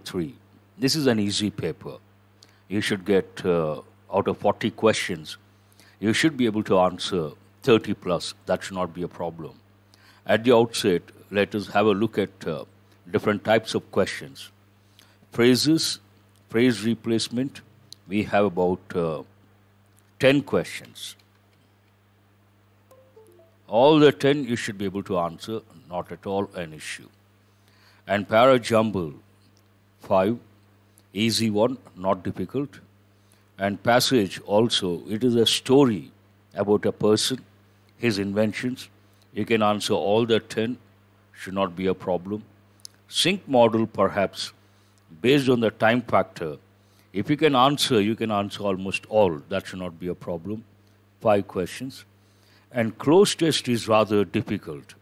3. This is an easy paper. You should get, out of 40 questions, you should be able to answer 30 plus. That should not be a problem. At the outset, let us have a look at different types of questions. Phrases, phrase replacement, we have about 10 questions. All the 10 you should be able to answer, not at all an issue. And para jumble, 5, easy one, not difficult. And passage also, it is a story about a person, his inventions. You can answer all the 10, should not be a problem. Sync model, perhaps, based on the time factor. If you can answer almost all. That should not be a problem. 5 questions. And cloze test is rather difficult.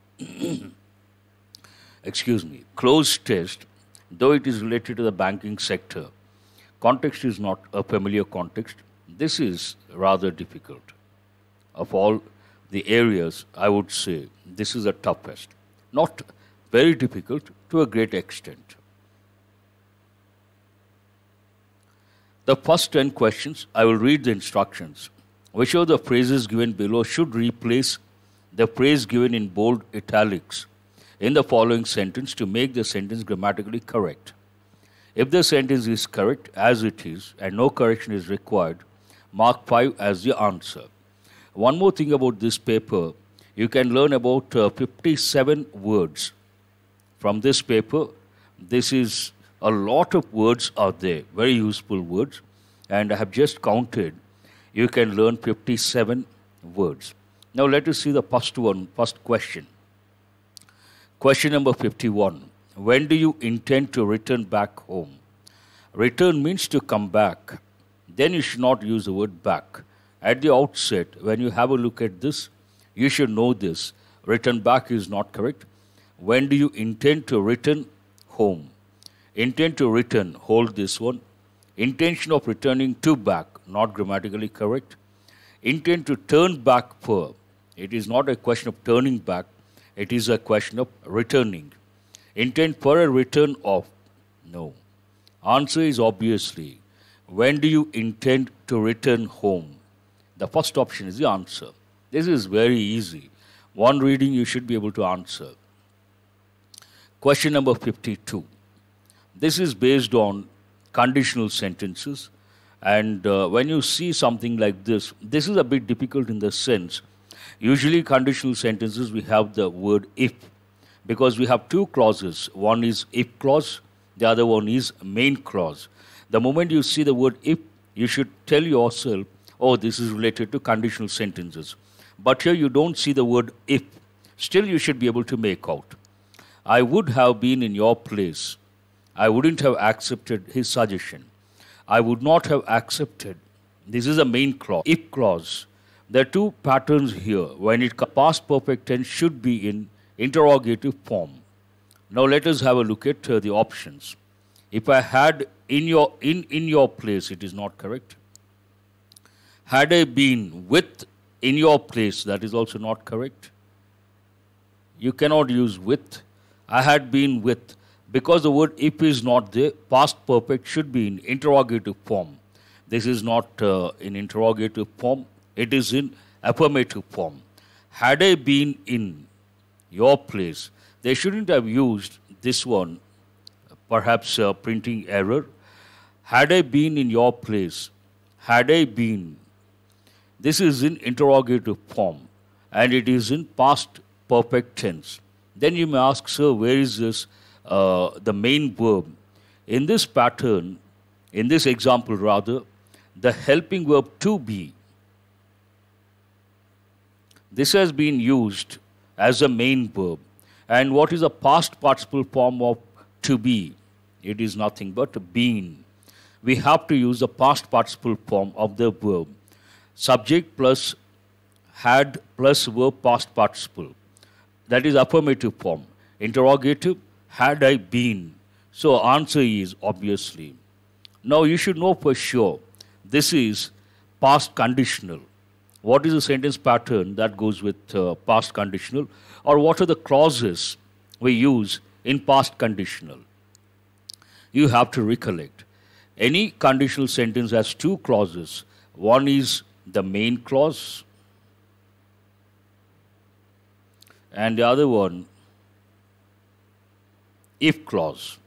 Excuse me. Cloze test, though it is related to the banking sector, context is not a familiar context. This is rather difficult. Of all the areas, I would say this is the toughest. Not very difficult to a great extent. The first 10 questions, I will read the instructions. Which of the phrases given below should replace the phrase given in bold italics in the following sentence to make the sentence grammatically correct? If the sentence is correct as it is and no correction is required, mark 5 as the answer. One more thing about this paper, you can learn about 57 words from this paper. This is a lot of words are there, very useful words, and I have just counted. You can learn 57 words. Now let us see the first question. Question number 51. When do you intend to return back home? Return means to come back. Then you should not use the word back. At the outset, when you have a look at this, you should know this. Return back is not correct. When do you intend to return home? Intend to return, hold this one. Intention of returning to back, not grammatically correct. Intend to turn back for, it is not a question of turning back, it is a question of returning. Intent for a return of, no. Answer is obviously, when do you intend to return home? The first option is the answer. This is very easy. One reading you should be able to answer. Question number 52. This is based on conditional sentences. And when you see something like this is a bit difficult in the sense, usually conditional sentences, we have the word if, because we have two clauses. One is if clause, the other one is main clause. The moment you see the word if, you should tell yourself, oh, this is related to conditional sentences. But here you don't see the word if. Still, you should be able to make out. I would have been in your place. I wouldn't have accepted his suggestion. I would not have accepted. This is a main clause. If clause. There are two patterns here. When it comes, past perfect tense should be in interrogative form. Now let us have a look at the options. If I had in your place, it is not correct. Had I been with in your place, that is also not correct. You cannot use with. I had been with. Because the word if is not there, past perfect should be in interrogative form. This is not in interrogative form. It is in affirmative form. Had I been in your place, they shouldn't have used this one, perhaps a printing error. Had I been in your place, had I been. This is in interrogative form and it is in past perfect tense. Then you may ask, sir, where is this? The main verb. In this pattern, in this example rather, the helping verb to be, this has been used as a main verb. And what is a past participle form of to be? It is nothing but been. We have to use the past participle form of the verb. Subject plus had plus verb past participle. That is affirmative form. Interrogative, had I been. So answer is obviously. Now you should know for sure this is past conditional. What is the sentence pattern that goes with past conditional? Or what are the clauses we use in past conditional? You have to recollect. Any conditional sentence has two clauses. One is the main clause, and the other one, if clause.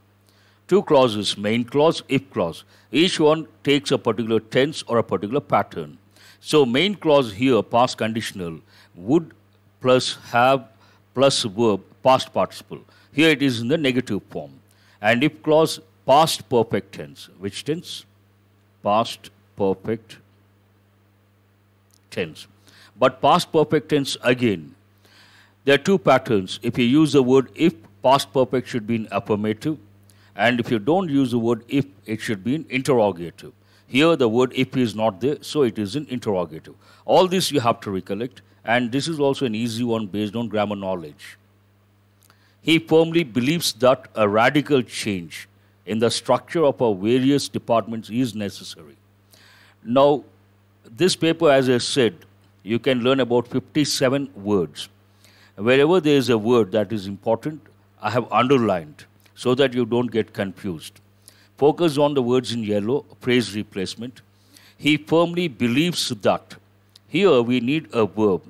Two clauses, main clause, if clause. Each one takes a particular tense or a particular pattern. So main clause here, past conditional, would plus have plus verb, past participle. Here it is in the negative form. And if clause, past perfect tense. Which tense? Past perfect tense. But past perfect tense again, there are two patterns. If you use the word if, past perfect should be in affirmative. And if you don't use the word if, it should be in interrogative. Here the word if is not there, so it is in interrogative. All this you have to recollect, and this is also an easy one based on grammar knowledge. He firmly believes that a radical change in the structure of our various departments is necessary. Now, this paper, as I said, you can learn about 57 words. Wherever there is a word that is important, I have underlined so that you don't get confused. Focus on the words in yellow, phrase replacement. He firmly believes that. Here we need a verb.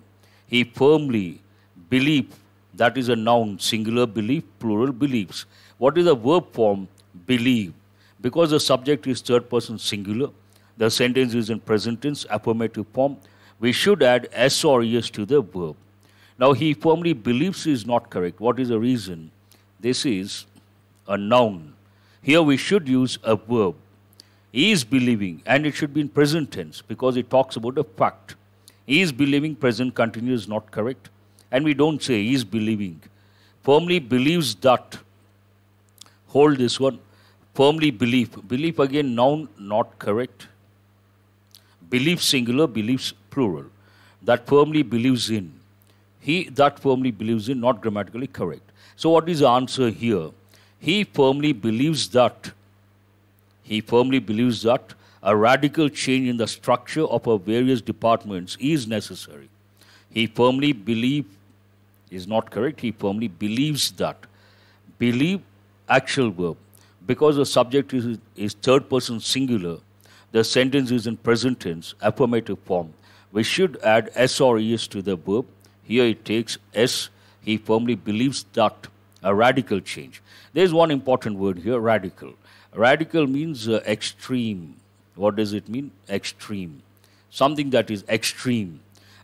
He firmly believes, that is a noun, singular belief, plural beliefs. What is the verb form? Believe. Because the subject is third person singular, the sentence is in present tense, affirmative form, we should add s or es to the verb. Now he firmly believes is not correct. What is the reason? This is a noun. Here we should use a verb. He is believing, and it should be in present tense because it talks about a fact. He is believing, present continuous is not correct. And we don't say he is believing. Firmly believes that. Hold this one. Firmly believe. Belief again, noun, not correct. Belief singular, beliefs plural. That firmly believes in. He that firmly believes in, not grammatically correct. So what is the answer here? He firmly believes that. He firmly believes that a radical change in the structure of our various departments is necessary. He firmly believes is not correct. He firmly believes that. Believe, actual verb. Because the subject is third person singular, the sentence is in present tense, affirmative form. We should add s or es to the verb. Here it takes s. He firmly believes that. A radical change. There is one important word here, radical. Radical means extreme. What does it mean? Extreme. Something that is extreme.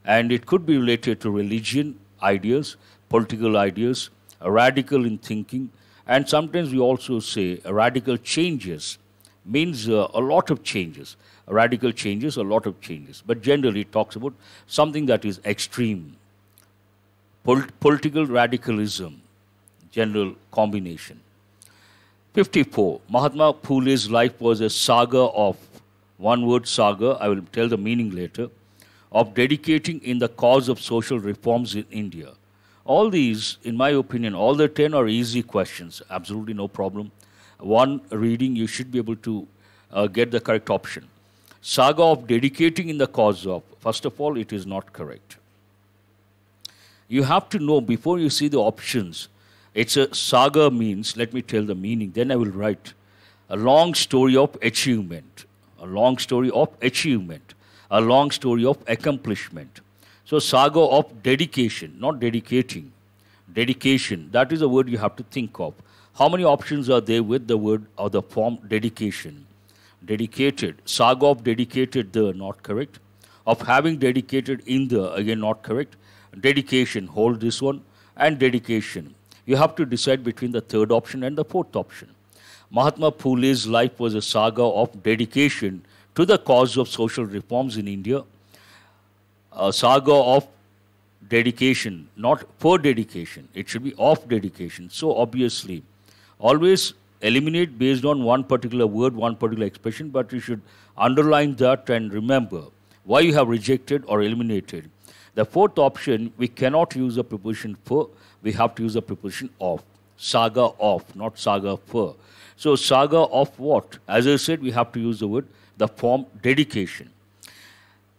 And it could be related to religion, ideas, political ideas, a radical in thinking. And sometimes we also say radical changes means a lot of changes. Radical changes, a lot of changes. But generally it talks about something that is extreme. Political radicalism. General combination. 54. Mahatma Phule's life was a saga of, one word saga, I will tell the meaning later, of dedicating in the cause of social reforms in India. All these, in my opinion, all the 10 are easy questions, absolutely no problem. One reading, you should be able to get the correct option. Saga of dedicating in the cause of, first of all, it is not correct. You have to know before you see the options. It's a saga means, let me tell the meaning, then I will write a long story of achievement, a long story of achievement, a long story of accomplishment. So saga of dedication, not dedicating, dedication, that is a word you have to think of. How many options are there with the word or the form dedication? Dedicated, saga of dedicated the, not correct. Of having dedicated in the, again not correct. Dedication, hold this one, and dedication. You have to decide between the third option and the fourth option. Mahatma Phule's life was a saga of dedication to the cause of social reforms in India. A saga of dedication, not for dedication. It should be of dedication. So obviously, always eliminate based on one particular word, one particular expression, but you should underline that and remember why you have rejected or eliminated. The fourth option, we cannot use a preposition for, we have to use a preposition of. Saga of, not saga for. So saga of what? As I said, we have to use the word, the form dedication.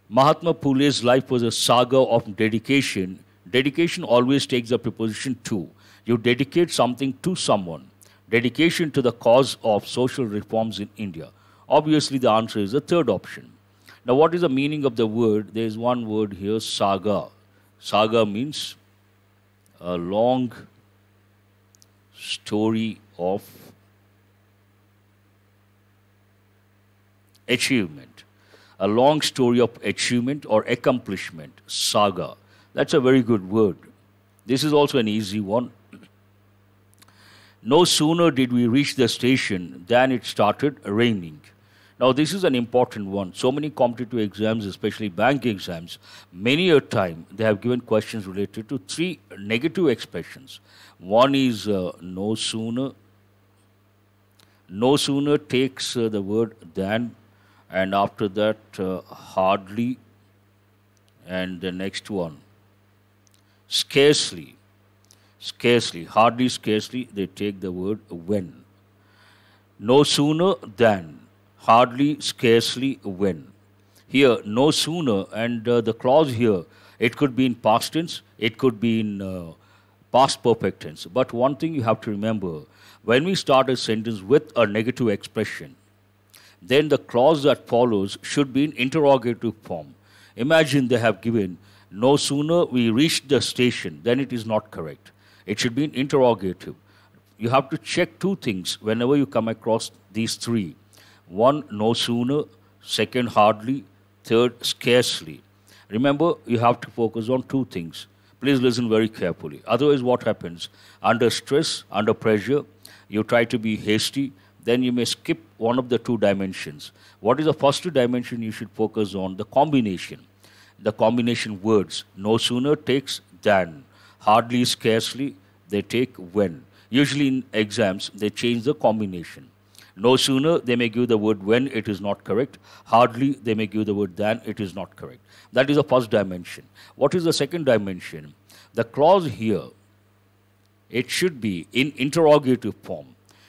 Mahatma Phule's life was a saga of dedication. Dedication always takes the preposition to. You dedicate something to someone. dedication to the cause of social reforms in India. Obviously, the answer is the third option. Now, what is the meaning of the word? There is one word here, saga. Saga means a long story of achievement. A long story of achievement or accomplishment. Saga. That's a very good word. This is also an easy one. No sooner did we reach the station than it started raining. Now, this is an important one. So many competitive exams, especially bank exams, many a time they have given questions related to three negative expressions. One is no sooner. No sooner takes the word than, and after that, hardly, and the next one, scarcely. Scarcely, hardly, scarcely, they take the word when. No sooner than, hardly, scarcely, when. Here, no sooner, and the clause here, it could be in past tense, it could be in past perfect tense. But one thing you have to remember, when we start a sentence with a negative expression, then the clause that follows should be in interrogative form. Imagine they have given, no sooner we reached the station, then it is not correct. It should be in interrogative. You have to check two things whenever you come across these three. One, no sooner. Second, hardly. Third, scarcely. Remember, you have to focus on two things. Please listen very carefully. Otherwise, what happens? Under stress, under pressure, you try to be hasty, then you may skip one of the two dimensions. What is the first dimension you should focus on? The combination. The combination words. No sooner takes than. Hardly, scarcely, they take when. Usually in exams, they change the combination. No sooner, they may give the word when, it is not correct. Hardly, they may give the word than, it is not correct. That is the first dimension. What is the second dimension? The clause here, it should be in interrogative form.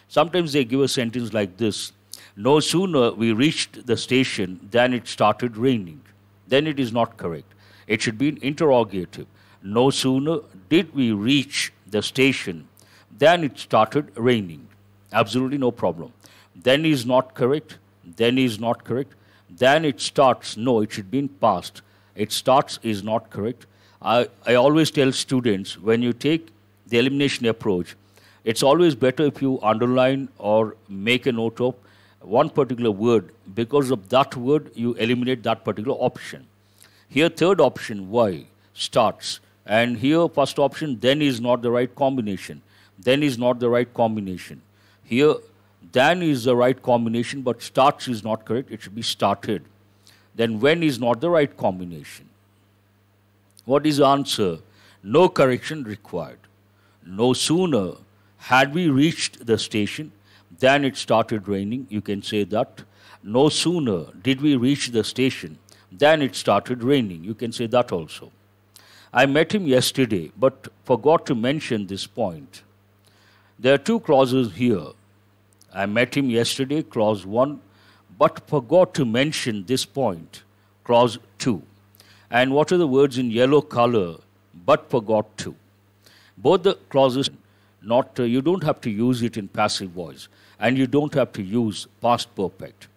Sometimes they give a sentence like this. No sooner we reached the station than it started raining. Then it is not correct. It should be in interrogative. No sooner did we reach the station than it started raining. Absolutely no problem. Then is not correct. Then is not correct. Then it starts. No, it should be in past. It starts is not correct. I always tell students, when you take the elimination approach, it's always better if you underline or make a note of one particular word. Because of that word, you eliminate that particular option. Here, third option, why? Starts. And here, first option, then is not the right combination. Then is not the right combination. Here, then is the right combination, but starts is not correct. It should be started. Then when is not the right combination. What is the answer? No correction required. No sooner had we reached the station than it started raining. You can say that. No sooner did we reach the station than it started raining. You can say that also. I met him yesterday, but forgot to mention this point. There are two clauses here. I met him yesterday, clause 1, but forgot to mention this point, clause 2. And what are the words in yellow color? But forgot to. Both the clauses, you don't have to use it in passive voice, and you don't have to use past perfect.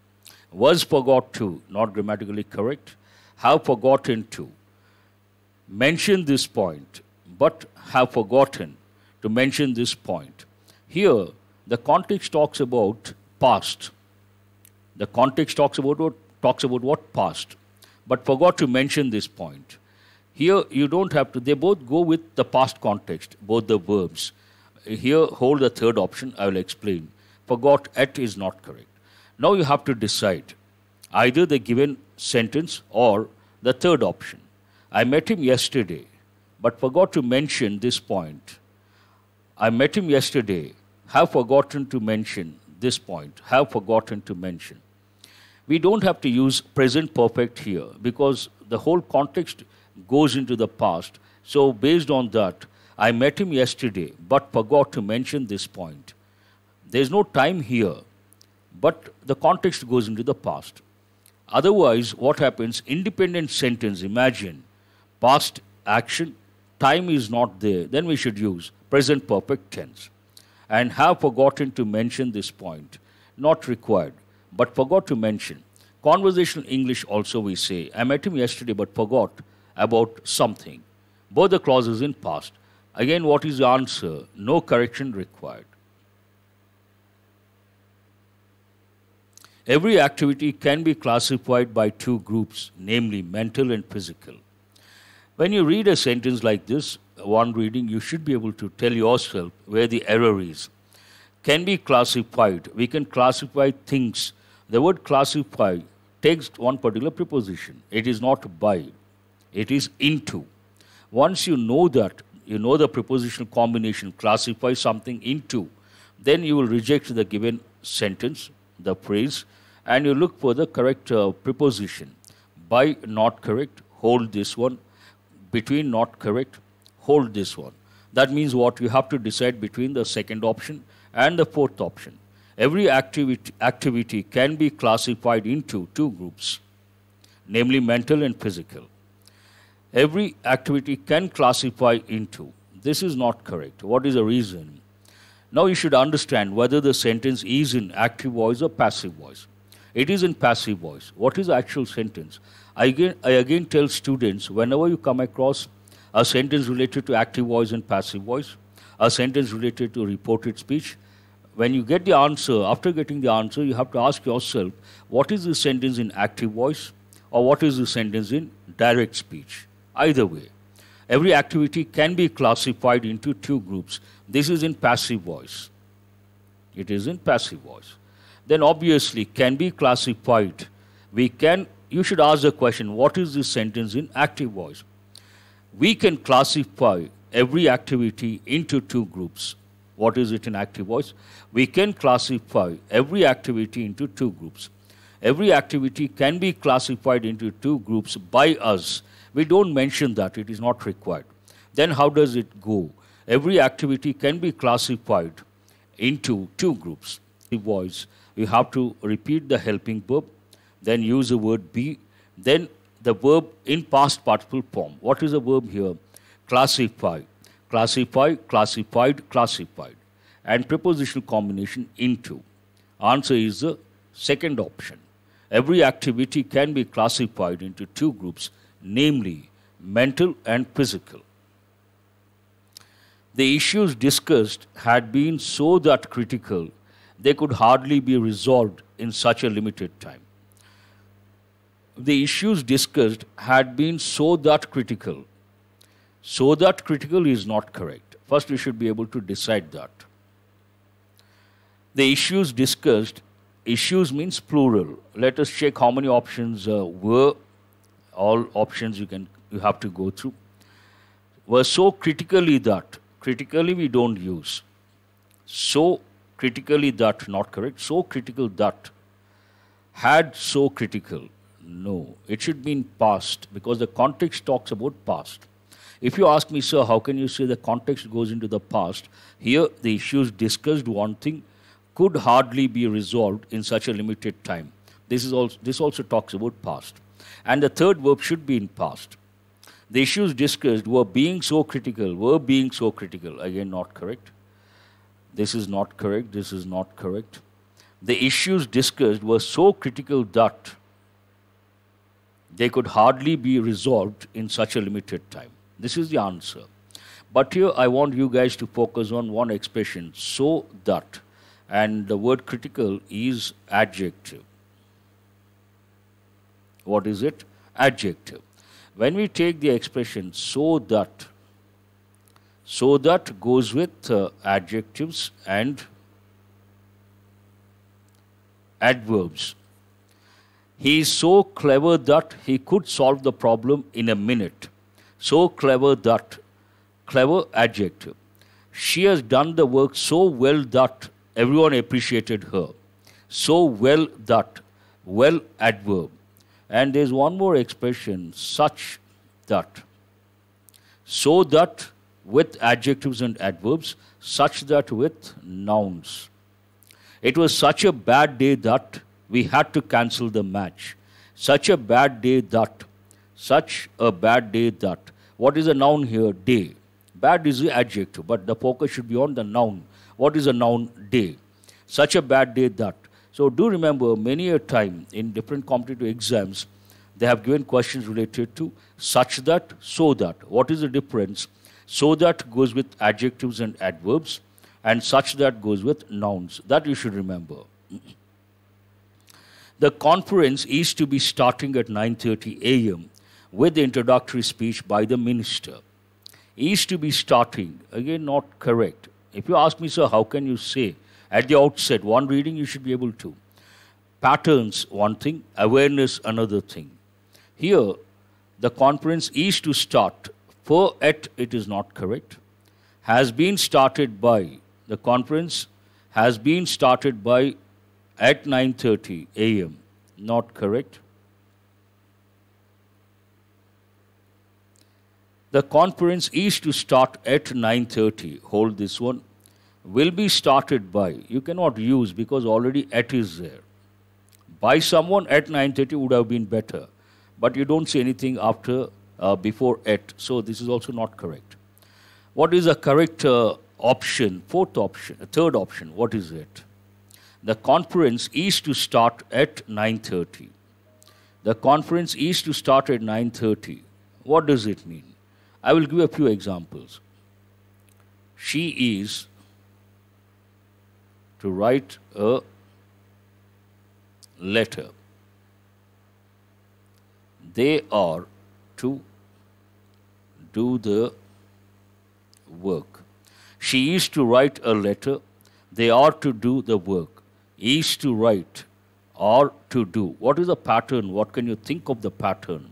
Was forgot to, not grammatically correct. Have forgotten to. Mention this point, but have forgotten to mention this point. Here, the context talks about past. The context talks about what? Past. But forgot to mention this point. Here, you don't have to. They both go with the past context, both the verbs. Here, hold the third option. I will explain. Forgot at is not correct. Now you have to decide either the given sentence or the third option. I met him yesterday, but forgot to mention this point. I met him yesterday, have forgotten to mention this point, have forgotten to mention. We don't have to use present perfect here because the whole context goes into the past. So based on that, I met him yesterday, but forgot to mention this point. There's no time here, but the context goes into the past. Otherwise, what happens? Independent sentence, imagine, past action, time is not there, then we should use present perfect tense. and have forgotten to mention this point. Not required, but forgot to mention. Conversational English also we say, I met him yesterday but forgot about something. Both the clauses in past. Again, what is the answer? No correction required. Every activity can be classified by two groups, namely mental and physical. When you read a sentence like this, one reading, you should be able to tell yourself where the error is. Can be classified. We can classify things. The word classify takes one particular preposition. It is not by, it is into. Once you know that, you know the prepositional combination, classify something into, then you will reject the given sentence, the phrase, and you look for the correct preposition. By, not correct, hold this one. Between, not correct, hold this one. That means what? You have to decide between the second option and the fourth option. Every activity can be classified into two groups, namely mental and physical. Every activity can classify into. This is not correct. What is the reason? Now you should understand whether the sentence is in active voice or passive voice. It is in passive voice. What is the actual sentence? I again tell students, whenever you come across a sentence related to active voice and passive voice, a sentence related to reported speech, when you get the answer, after getting the answer, you have to ask yourself, what is the sentence in active voice or what is the sentence in direct speech? Either way, every activity can be classified into two groups. This is in passive voice. It is in passive voice. Then obviously can be classified. You should ask the question, what is this sentence in active voice? We can classify every activity into two groups. What is it in active voice? We can classify every activity into two groups. Every activity can be classified into two groups by us. We don't mention that, it is not required. Then how does it go? Every activity can be classified into two groups. The voice, you have to repeat the helping verb, then use the word be, then the verb in past participle form. What is the verb here? Classify. Classify, classified, classified. And prepositional combination into. Answer is the second option. Every activity can be classified into two groups, namely mental and physical. The issues discussed had been so that critical, they could hardly be resolved in such a limited time. The issues discussed had been so that critical. So that critical is not correct. First, we should be able to decide that. The issues discussed, issues means plural. Let us check how many options were. All options you have to go through. Were so critically that. Critically we don't use. So critically that, not correct. So critical that. Had so critical. No, it should be in past because the context talks about past. If you ask me, sir, how can you say the context goes into the past? Here, the issues discussed, one thing, could hardly be resolved in such a limited time. This also talks about past. And the third verb should be in past. The issues discussed were being so critical. Again, not correct. This is not correct. This is not correct. The issues discussed were so critical that they could hardly be resolved in such a limited time. This is the answer. But here I want you guys to focus on one expression, so that. And the word critical is adjective. What is it? Adjective. When we take the expression so that goes with adjectives and adverbs. He is so clever that he could solve the problem in a minute. So clever that. Clever adjective. She has done the work so well that everyone appreciated her. So well that. Well adverb. And there's one more expression, such that. So that with adjectives and adverbs, such that with nouns. It was such a bad day that we had to cancel the match. Such a bad day that. Such a bad day that. What is the noun here? Day. Bad is the adjective, but the focus should be on the noun. What is a noun? Day. Such a bad day that. So do remember, many a time in different competitive exams, they have given questions related to such that, so that. What is the difference? So that goes with adjectives and adverbs, and such that goes with nouns. That you should remember. The conference is to be starting at 9:30 a.m. with the introductory speech by the minister. Is to be starting, again not correct. If you ask me, sir, how can you say at the outset, one reading you should be able to. Patterns, one thing, awareness, another thing. Here, the conference is to start. For at, it is not correct. Has been started by. The conference has been started by at 9:30 a.m. Not correct. The conference is to start at 9:30. Hold this one. Will be started by. You cannot use because already at is there. By someone at 9:30 would have been better. But you don't say anything after, before at. So this is also not correct. What is a correct option? Fourth option, third option. What is it? The conference is to start at 9:30. The conference is to start at 9:30. What does it mean? I will give a few examples. She is to write a letter. They are to do the work. She is to write a letter. They are to do the work. Is to write or to do. What is the pattern? What can you think of the pattern?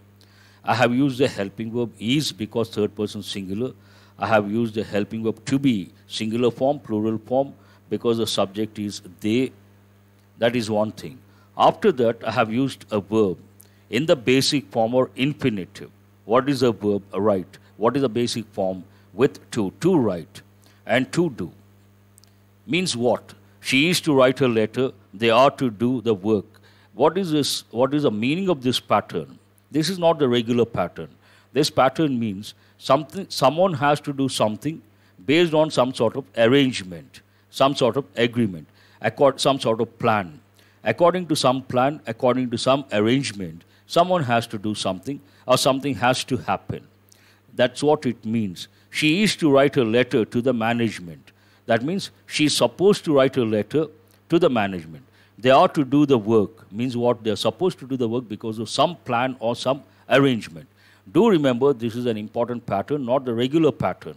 I have used the helping verb is because third person singular. I have used the helping verb to be singular form, plural form because the subject is they. That is one thing. After that, I have used a verb in the basic form or infinitive. What is a verb? Write. What is the basic form? With to write and to do. Means what? She is to write a letter. They are to do the work. What is this? What is the meaning of this pattern? This is not the regular pattern. This pattern means someone has to do something based on some sort of arrangement, some sort of agreement, some sort of plan. According to some plan, according to some arrangement, someone has to do something or something has to happen. That's what it means. She is to write a letter to the management. That means she is supposed to write a letter to the management. They are to do the work. Means what? They are supposed to do the work because of some plan or some arrangement. Do remember this is an important pattern, not the regular pattern.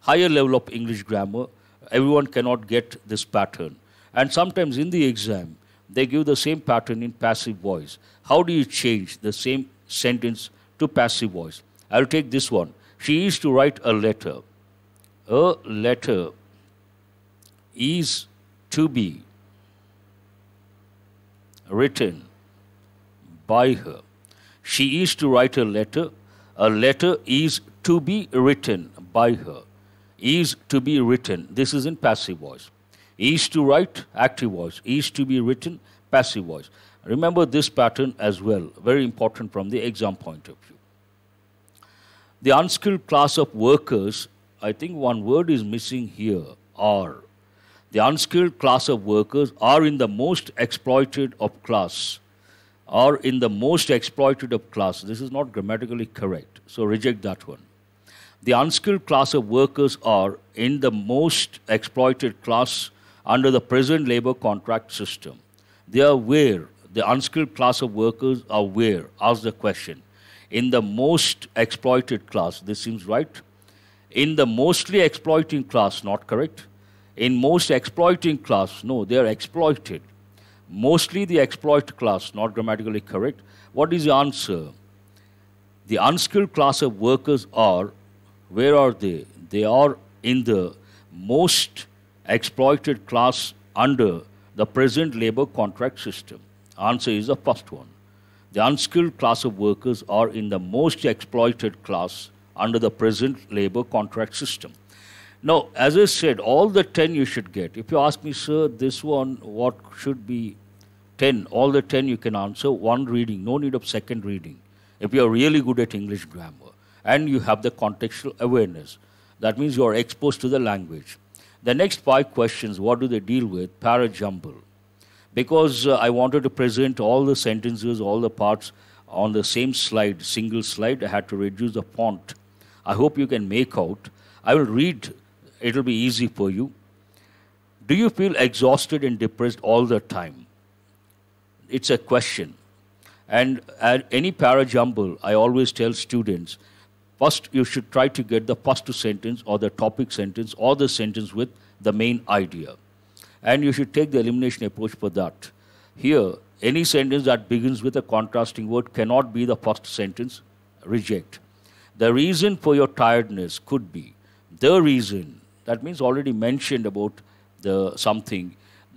Higher level of English grammar, everyone cannot get this pattern. And sometimes in the exam, they give the same pattern in passive voice. How do you change the same sentence to passive voice? I'll take this one. She is to write a letter. A letter is to be written by her. She is to write a letter. A letter is to be written by her. Is to be written. This is in passive voice. Is to write, active voice. Is to be written, passive voice. Remember this pattern as well. Very important from the exam point of view. The unskilled class of workers, I think one word is missing here, are. The unskilled class of workers are in the most exploited of class. Are in the most exploited of class. This is not grammatically correct, so reject that one. The unskilled class of workers are in the most exploited class under the present labor contract system. They are where? The unskilled class of workers are where? Ask the question. In the most exploited class. This seems right. In the mostly exploiting class, not correct. In most exploiting class, no, they are exploited. Mostly the exploit class, not grammatically correct. What is the answer? The unskilled class of workers are, where are they? They are in the most exploited class under the present labor contract system. Answer is the first one. The unskilled class of workers are in the most exploited class under the present labor contract system. Now, as I said, all the 10 you should get. If you ask me, sir, this one, what should be 10? All the 10 you can answer. One reading, no need of second reading. If you are really good at English grammar and you have the contextual awareness, that means you are exposed to the language. The next 5 questions, what do they deal with? Parajumble. Because I wanted to present all the sentences, all the parts on the same slide, single slide, I had to reduce the font. I hope you can make out. I will read, it will be easy for you. Do you feel exhausted and depressed all the time? It's a question. And at any parajumble, I always tell students, first you should try to get the first sentence or the topic sentence or the sentence with the main idea. And you should take the elimination approach for that. Here, any sentence that begins with a contrasting word cannot be the first sentence, reject. The reason for your tiredness could be the reason, that means already mentioned about the something.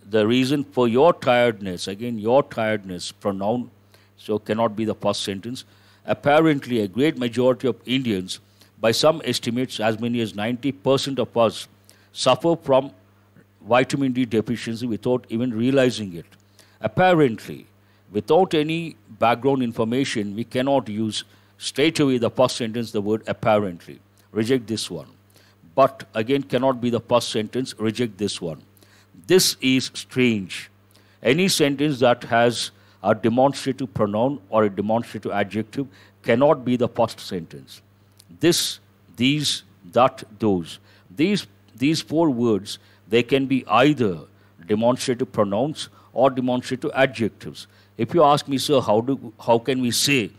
The reason for your tiredness, again, your tiredness, pronoun, so cannot be the first sentence. Apparently, a great majority of Indians, by some estimates, as many as 90% of us, suffer from vitamin D deficiency without even realizing it. Apparently, without any background information, we cannot use straight away the first sentence, the word apparently. Reject this one. But again, cannot be the first sentence, reject this one. This is strange. Any sentence that has a demonstrative pronoun or a demonstrative adjective cannot be the first sentence. This, these, that, those. These 4 words, they can be either demonstrative pronouns or demonstrative adjectives. If you ask me, sir, how can we say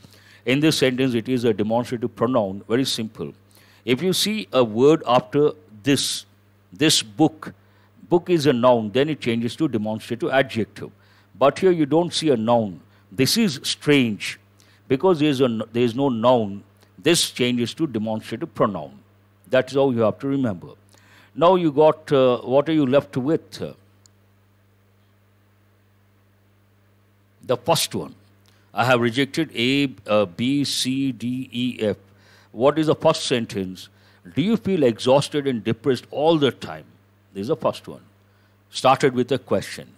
in this sentence it is a demonstrative pronoun? Very simple. If you see a word after this book is a noun, then it changes to demonstrative adjective. But here you don't see a noun. This is strange. Because there is no noun, this changes to demonstrative pronoun. That is how you have to remember. Now you got, what are you left with? The first one. I have rejected A, B, C, D, E, F. What is the first sentence? Do you feel exhausted and depressed all the time? This is the first one. Started with a question.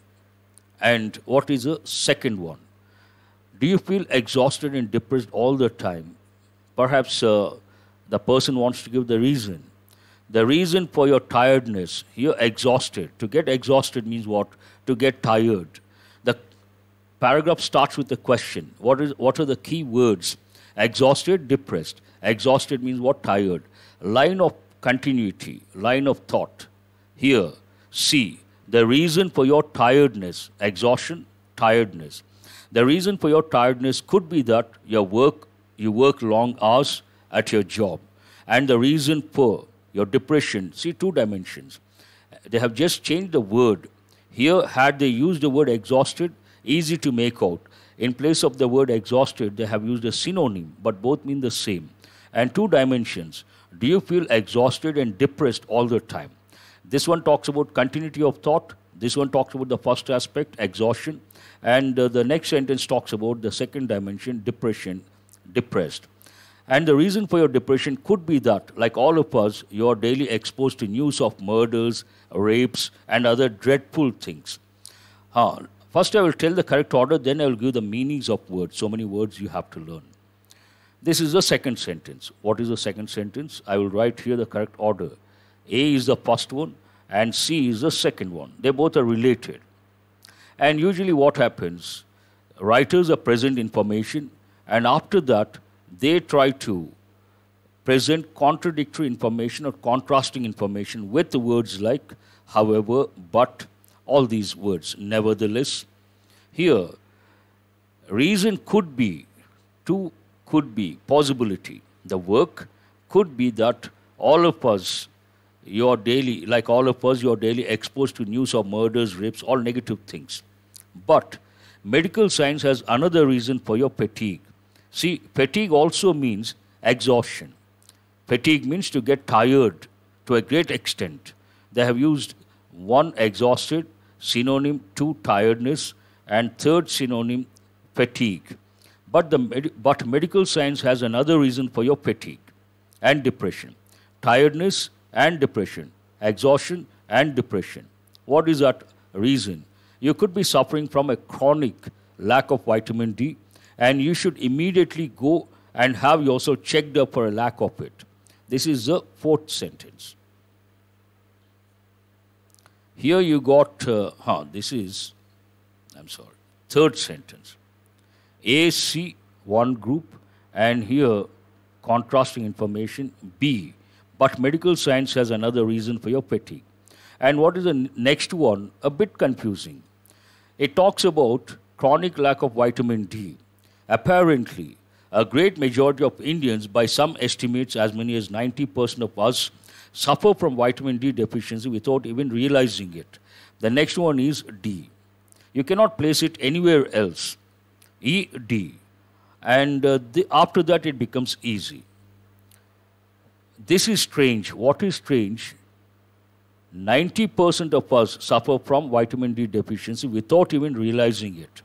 And what is the second one? Do you feel exhausted and depressed all the time? Perhaps the person wants to give the reason. The reason for your tiredness, here exhausted. To get exhausted means what? To get tired. The paragraph starts with a question. What are the key words? Exhausted, depressed. Exhausted means what? Tired. Line of continuity, line of thought. Here, C. The reason for your tiredness, exhaustion, tiredness. The reason for your tiredness could be that you work long hours at your job. And the reason for your depression, see 2 dimensions. They have just changed the word. Here, had they used the word exhausted, easy to make out. In place of the word exhausted, they have used a synonym, but both mean the same. And 2 dimensions. Do you feel exhausted and depressed all the time? This one talks about continuity of thought. This one talks about the first aspect, exhaustion. And the next sentence talks about the second dimension, depression, depressed. And the reason for your depression could be that, like all of us, you are daily exposed to news of murders, rapes, and other dreadful things. First, I will tell the correct order, then I will give the meanings of words. So many words you have to learn. This is the second sentence. What is the second sentence? I will write here the correct order. A is the first one, and C is the second one. They both are related. And usually what happens, writers are present information, and after that, they try to present contradictory information or contrasting information with the words like however, but, all these words. Nevertheless, here, reason could be, to could be, possibility. The work could be that all of us, you're daily exposed to news of murders, rapes, all negative things. But medical science has another reason for your fatigue. See, fatigue also means exhaustion. Fatigue means to get tired to a great extent. They have used 1, exhausted, synonym 2, tiredness, and third synonym, fatigue. But medical science has another reason for your fatigue and depression. Tiredness and depression. Exhaustion and depression. What is that reason? You could be suffering from a chronic lack of vitamin D, and you should immediately go and have yourself checked up for a lack of it. This is the fourth sentence. Here you got, this is, I'm sorry, third sentence. AC, one group, and here contrasting information, B. But medical science has another reason for your fatigue. And what is the next one? A bit confusing. It talks about chronic lack of vitamin D. Apparently, a great majority of Indians, by some estimates, as many as 90% of us, suffer from vitamin D deficiency without even realizing it. The next one is D. You cannot place it anywhere else. ED. And after that, it becomes easy. This is strange. What is strange? 90% of us suffer from vitamin D deficiency without even realizing it.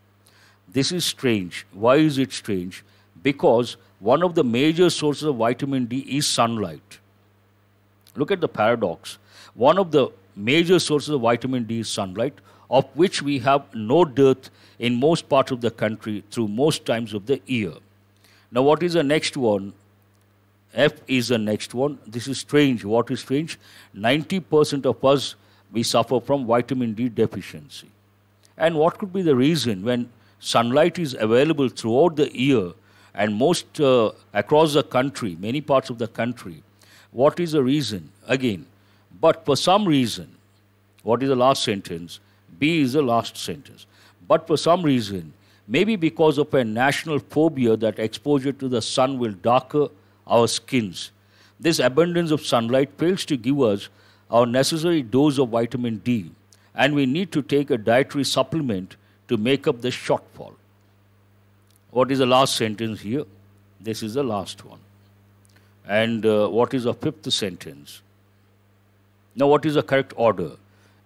This is strange. Why is it strange? Because one of the major sources of vitamin D is sunlight. Look at the paradox. One of the major sources of vitamin D is sunlight, of which we have no dearth in most parts of the country through most times of the year. Now, what is the next one? F is the next one. This is strange. What is strange? 90% of us, we suffer from vitamin D deficiency. And what could be the reason when sunlight is available throughout the year and most across the country, many parts of the country? What is the reason? Again, but for some reason, what is the last sentence? B is the last sentence. But for some reason, maybe because of a national phobia that exposure to the sun will darken our skins, this abundance of sunlight fails to give us our necessary dose of vitamin D, and we need to take a dietary supplement to make up the shortfall. What is the last sentence here? This is the last one. And what is the fifth sentence? Now, what is the correct order?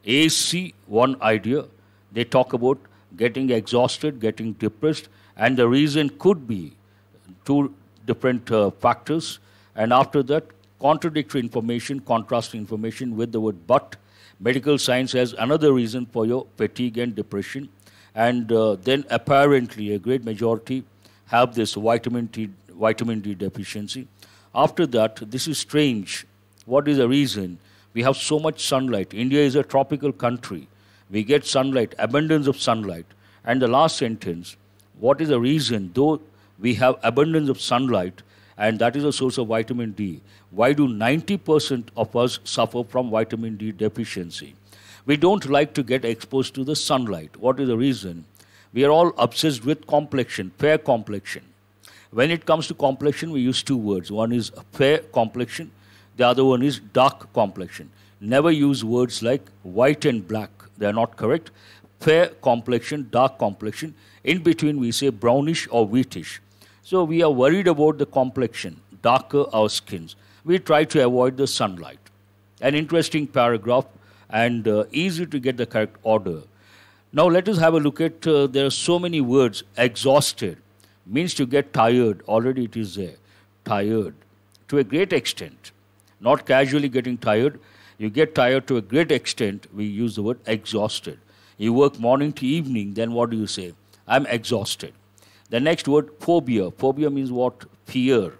AC, one idea. They talk about getting exhausted, getting depressed, and the reason could be two different factors. And after that, contradictory information, contrasting information with the word but. Medical science has another reason for your fatigue and depression. And then apparently a great majority have this vitamin D deficiency. After that, this is strange. What is the reason? We have so much sunlight. India is a tropical country. We get sunlight, abundance of sunlight. And the last sentence, what is the reason? Though we have abundance of sunlight, and that is a source of vitamin D, why do 90% of us suffer from vitamin D deficiency? We don't like to get exposed to the sunlight. What is the reason? We are all obsessed with complexion, fair complexion. When it comes to complexion, we use two words. One is fair complexion, the other one is dark complexion. Never use words like white and black. They are not correct. Fair complexion, dark complexion. In between, we say brownish or wheatish. So we are worried about the complexion, darker our skins. We try to avoid the sunlight. An interesting paragraph and easy to get the correct order. Now let us have a look at, there are so many words. Exhausted means to get tired. Already it is there. Tired. To a great extent. Not casually getting tired. You get tired to a great extent. We use the word exhausted. You work morning to evening, then what do you say? I'm exhausted. The next word, phobia. Phobia means what? Fear.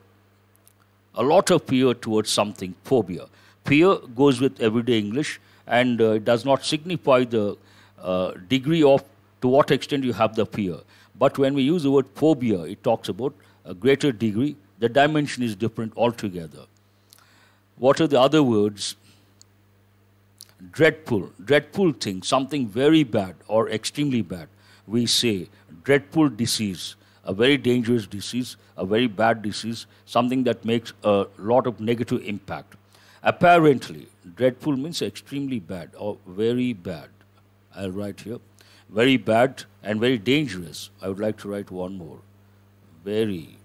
A lot of fear towards something, phobia. Fear goes with everyday English, and it does not signify the degree of to what extent you have the fear. But when we use the word phobia, it talks about a greater degree. The dimension is different altogether. What are the other words? Dreadful. Dreadful thing, something very bad or extremely bad. We say dreadful disease, a very dangerous disease, a very bad disease, something that makes a lot of negative impact. Apparently, dreadful means extremely bad or very bad. I'll write here. Very bad and very dangerous. I would like to write one more. Very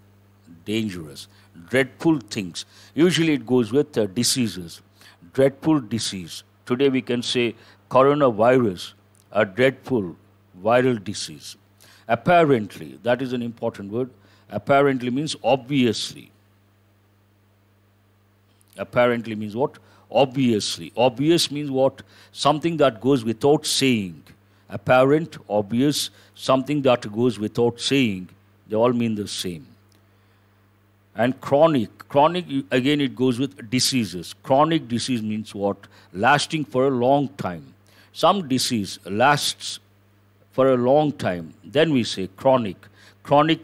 dangerous. Dreadful things. Usually it goes with diseases. Dreadful disease. Today we can say coronavirus, a dreadful viral disease. Apparently, that is an important word. Apparently means obviously. Apparently means what? Obviously. Obvious means what? Something that goes without saying. Apparent, obvious, something that goes without saying. They all mean the same. And chronic. Chronic, again, it goes with diseases. Chronic disease means what? Lasting for a long time. Some disease lasts for a long time. Then we say chronic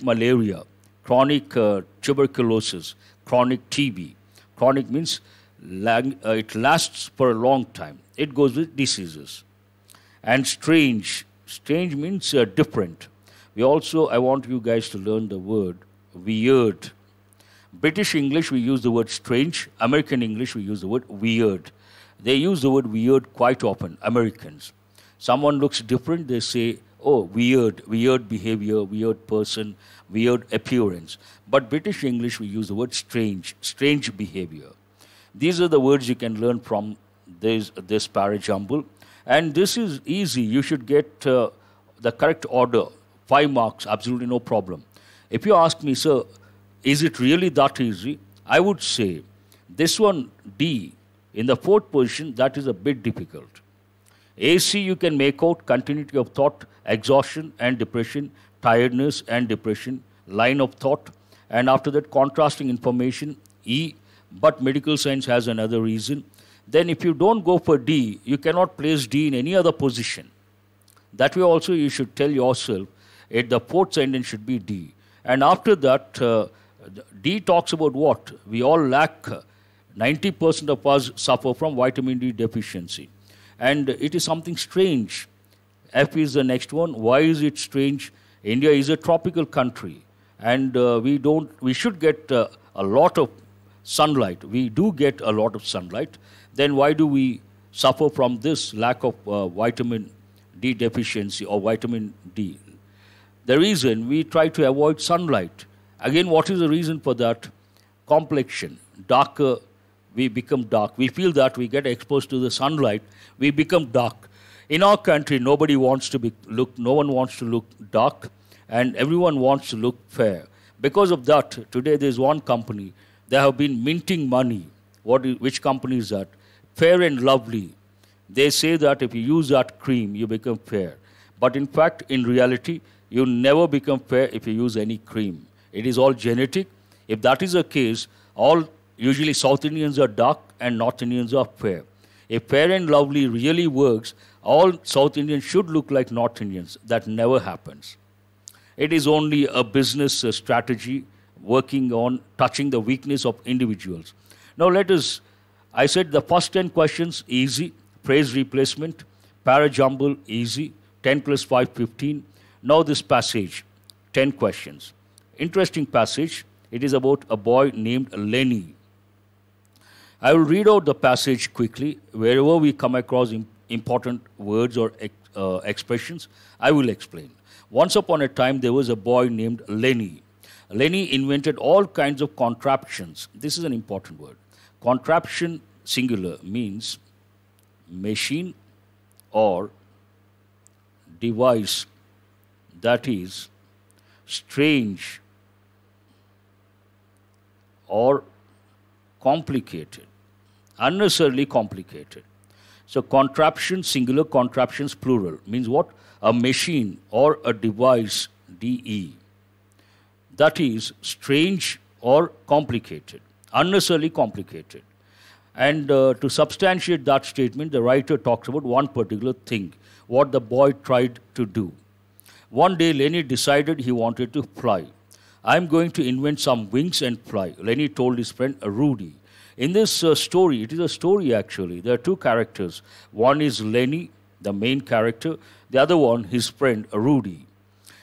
malaria, chronic tuberculosis, chronic TB. Chronic means it lasts for a long time. It goes with diseases. And strange means different. I want you guys to learn the word weird. British English, we use the word strange. American English, we use the word weird. They use the word weird quite often, Americans. Someone looks different, they say, oh, weird behavior, weird person, weird appearance. But British English, we use the word strange behavior. These are the words you can learn from this parajumble. And this is easy. You should get the correct order, 5 marks, absolutely no problem. If you ask me, sir, is it really that easy? I would say this one, D, in the 4th position, that is a bit difficult. AC, you can make out continuity of thought, exhaustion and depression, tiredness and depression, line of thought, and after that, contrasting information, E, but medical science has another reason. Then if you don't go for D, you cannot place D in any other position. That way also you should tell yourself the 4th sentence should be D. And after that, D talks about what? We all lack, 90% of us suffer from vitamin D deficiency. And it is something strange. F is the next one. Why is it strange? India is a tropical country. And we should get a lot of sunlight. We do get a lot of sunlight. Then why do we suffer from this lack of vitamin D deficiency or vitamin D? The reason, we try to avoid sunlight. Again, what is the reason for that? Complexion. Darker, we become dark. We feel that we get exposed to the sunlight, we become dark. In our country, no one wants to look dark, and everyone wants to look fair. Because of that, today there is one company, they have been minting money. Which company is that? Fair and Lovely. They say that if you use that cream, you become fair. But in fact, in reality, you never become fair if you use any cream. It is all genetic. If that is the case, usually South Indians are dark and North Indians are fair. If Fair and Lovely really works, all South Indians should look like North Indians. That never happens. It is only a business strategy working on touching the weakness of individuals. Now I said the first 10 questions, easy. Phrase replacement, parajumble, easy. 10 plus 5, 15. Now this passage, 10 questions. Interesting passage. It is about a boy named Lenny. I will read out the passage quickly. Wherever we come across important words or expressions, I will explain. Once upon a time, there was a boy named Lenny. Lenny invented all kinds of contraptions. This is an important word. Contraption, singular, means machine or device that is strange or complicated, unnecessarily complicated. So contraption, singular, contraptions, plural, means what? A machine or a device, DE, that is strange or complicated, unnecessarily complicated. And to substantiate that statement, the writer talks about one particular thing, what the boy tried to do. One day, Lenny decided he wanted to fly. I'm going to invent some wings and fly, Lenny told his friend Rudy. In this story, it is a story actually. There are 2 characters. One is Lenny, the main character. The other one, his friend Rudy.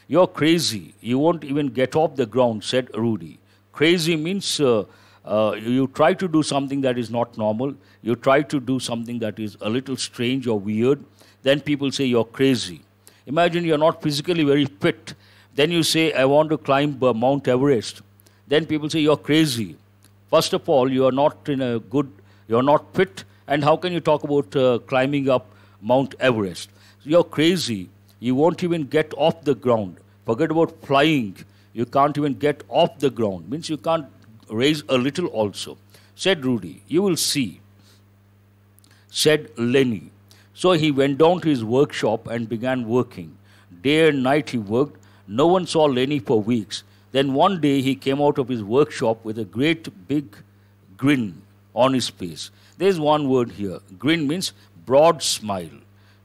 You're crazy. You won't even get off the ground, said Rudy. Crazy means you try to do something that is not normal. You try to do something that is a little strange or weird. Then people say you're crazy. Imagine you're not physically very fit. Then you say, I want to climb Mount Everest. Then people say you're crazy. First of all, you're not fit. And how can you talk about climbing up Mount Everest? You're crazy. You won't even get off the ground. Forget about flying. You can't even get off the ground. Means you can't raise a little also. Said Rudy, you will see. Said Lenny. So he went down to his workshop and began working. Day and night he worked. No one saw Lenny for weeks. Then one day he came out of his workshop with a great big grin on his face. There's one word here. Grin means broad smile.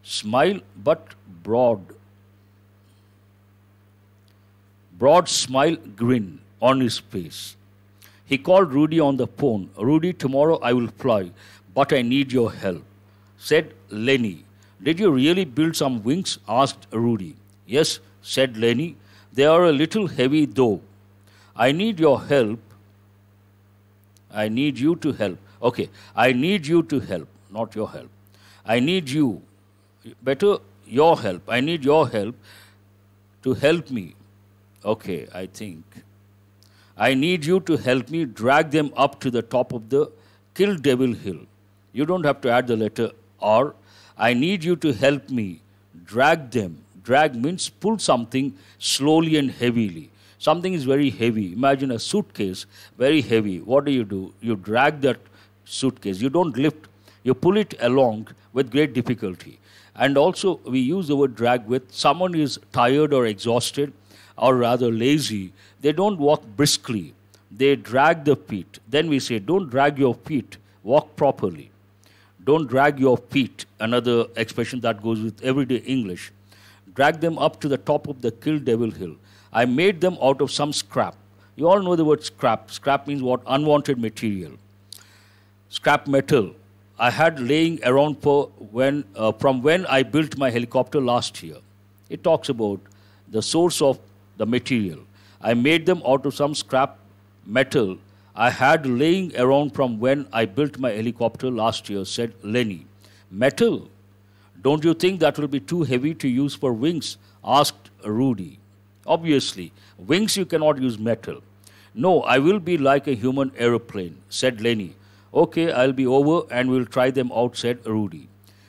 Smile, but broad smile grin on his face. He called Rudy on the phone. Rudy, tomorrow I will fly, but I need your help, said Lenny. Did you really build some wings? Asked Rudy. Yes, said Lenny. They are a little heavy though. I need your help. I need you to help. Okay, I need you to help, not your help. I need you, better your help. I need your help to help me. Okay, I think. I need you to help me drag them up to the top of the Kill Devil Hill. You don't have to add the letter R. I need you to help me drag them. Drag means pull something slowly and heavily. Something is very heavy. Imagine a suitcase, very heavy. What do? You drag that suitcase. You don't lift. You pull it along with great difficulty. And also, we use the word drag with someone is tired or exhausted or rather lazy. They don't walk briskly. They drag the feet. Then we say, don't drag your feet. Walk properly. Don't drag your feet. Another expression that goes with everyday English. Drag them up to the top of the Kill Devil Hill. I made them out of some scrap. You all know the word scrap. Scrap means what? Unwanted material. Scrap metal. I had laying around from when I built my helicopter last year. It talks about the source of the material. I made them out of some scrap metal I had laying around from when I built my helicopter last year, said Lenny. Metal? Don't you think that will be too heavy to use for wings? Asked Rudy. Obviously, wings you cannot use metal. No, I will be like a human aeroplane, said Lenny. Okay, I'll be over and we'll try them out, said Rudy.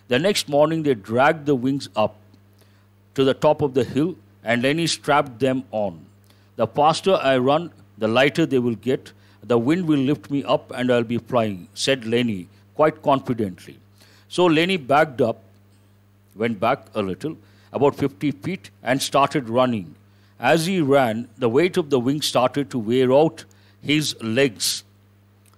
The next morning they dragged the wings up to the top of the hill and Lenny strapped them on. The faster I run, the lighter they will get. The wind will lift me up and I'll be flying, said Lenny quite confidently. So Lenny backed up, went back a little, about 50 feet, and started running. As he ran, the weight of the wings started to wear out his legs.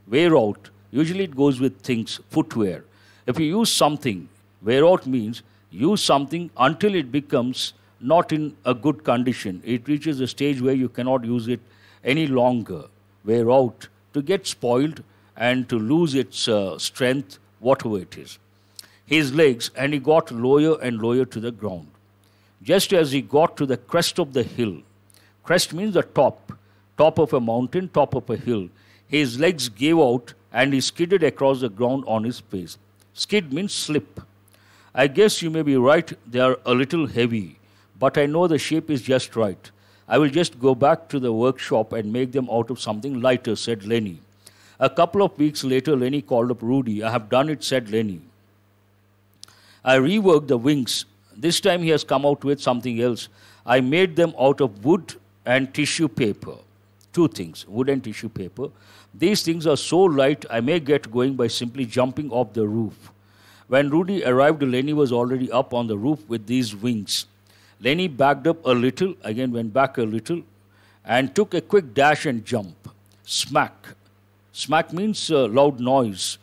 Wear out, usually it goes with things, footwear. If you use something, wear out means use something until it becomes not in a good condition. It reaches a stage where you cannot use it any longer. Wear out, to get spoiled and to lose its strength, whatever it is. His legs, and he got lower and lower to the ground. Just as he got to the crest of the hill, crest means the top of a mountain, top of a hill, his legs gave out and he skidded across the ground on his face. Skid means slip. I guess you may be right, they are a little heavy, but I know the shape is just right. I will just go back to the workshop and make them out of something lighter, said Lenny. A couple of weeks later, Lenny called up Rudy. I have done it, said Lenny. I reworked the wings. This time he has come out with something else. I made them out of wood and tissue paper. Two things, wood and tissue paper. These things are so light, I may get going by simply jumping off the roof. When Rudy arrived, Lenny was already up on the roof with these wings. Lenny backed up a little, again went back a little, and took a quick dash and jump. Smack. Smack means loud noise.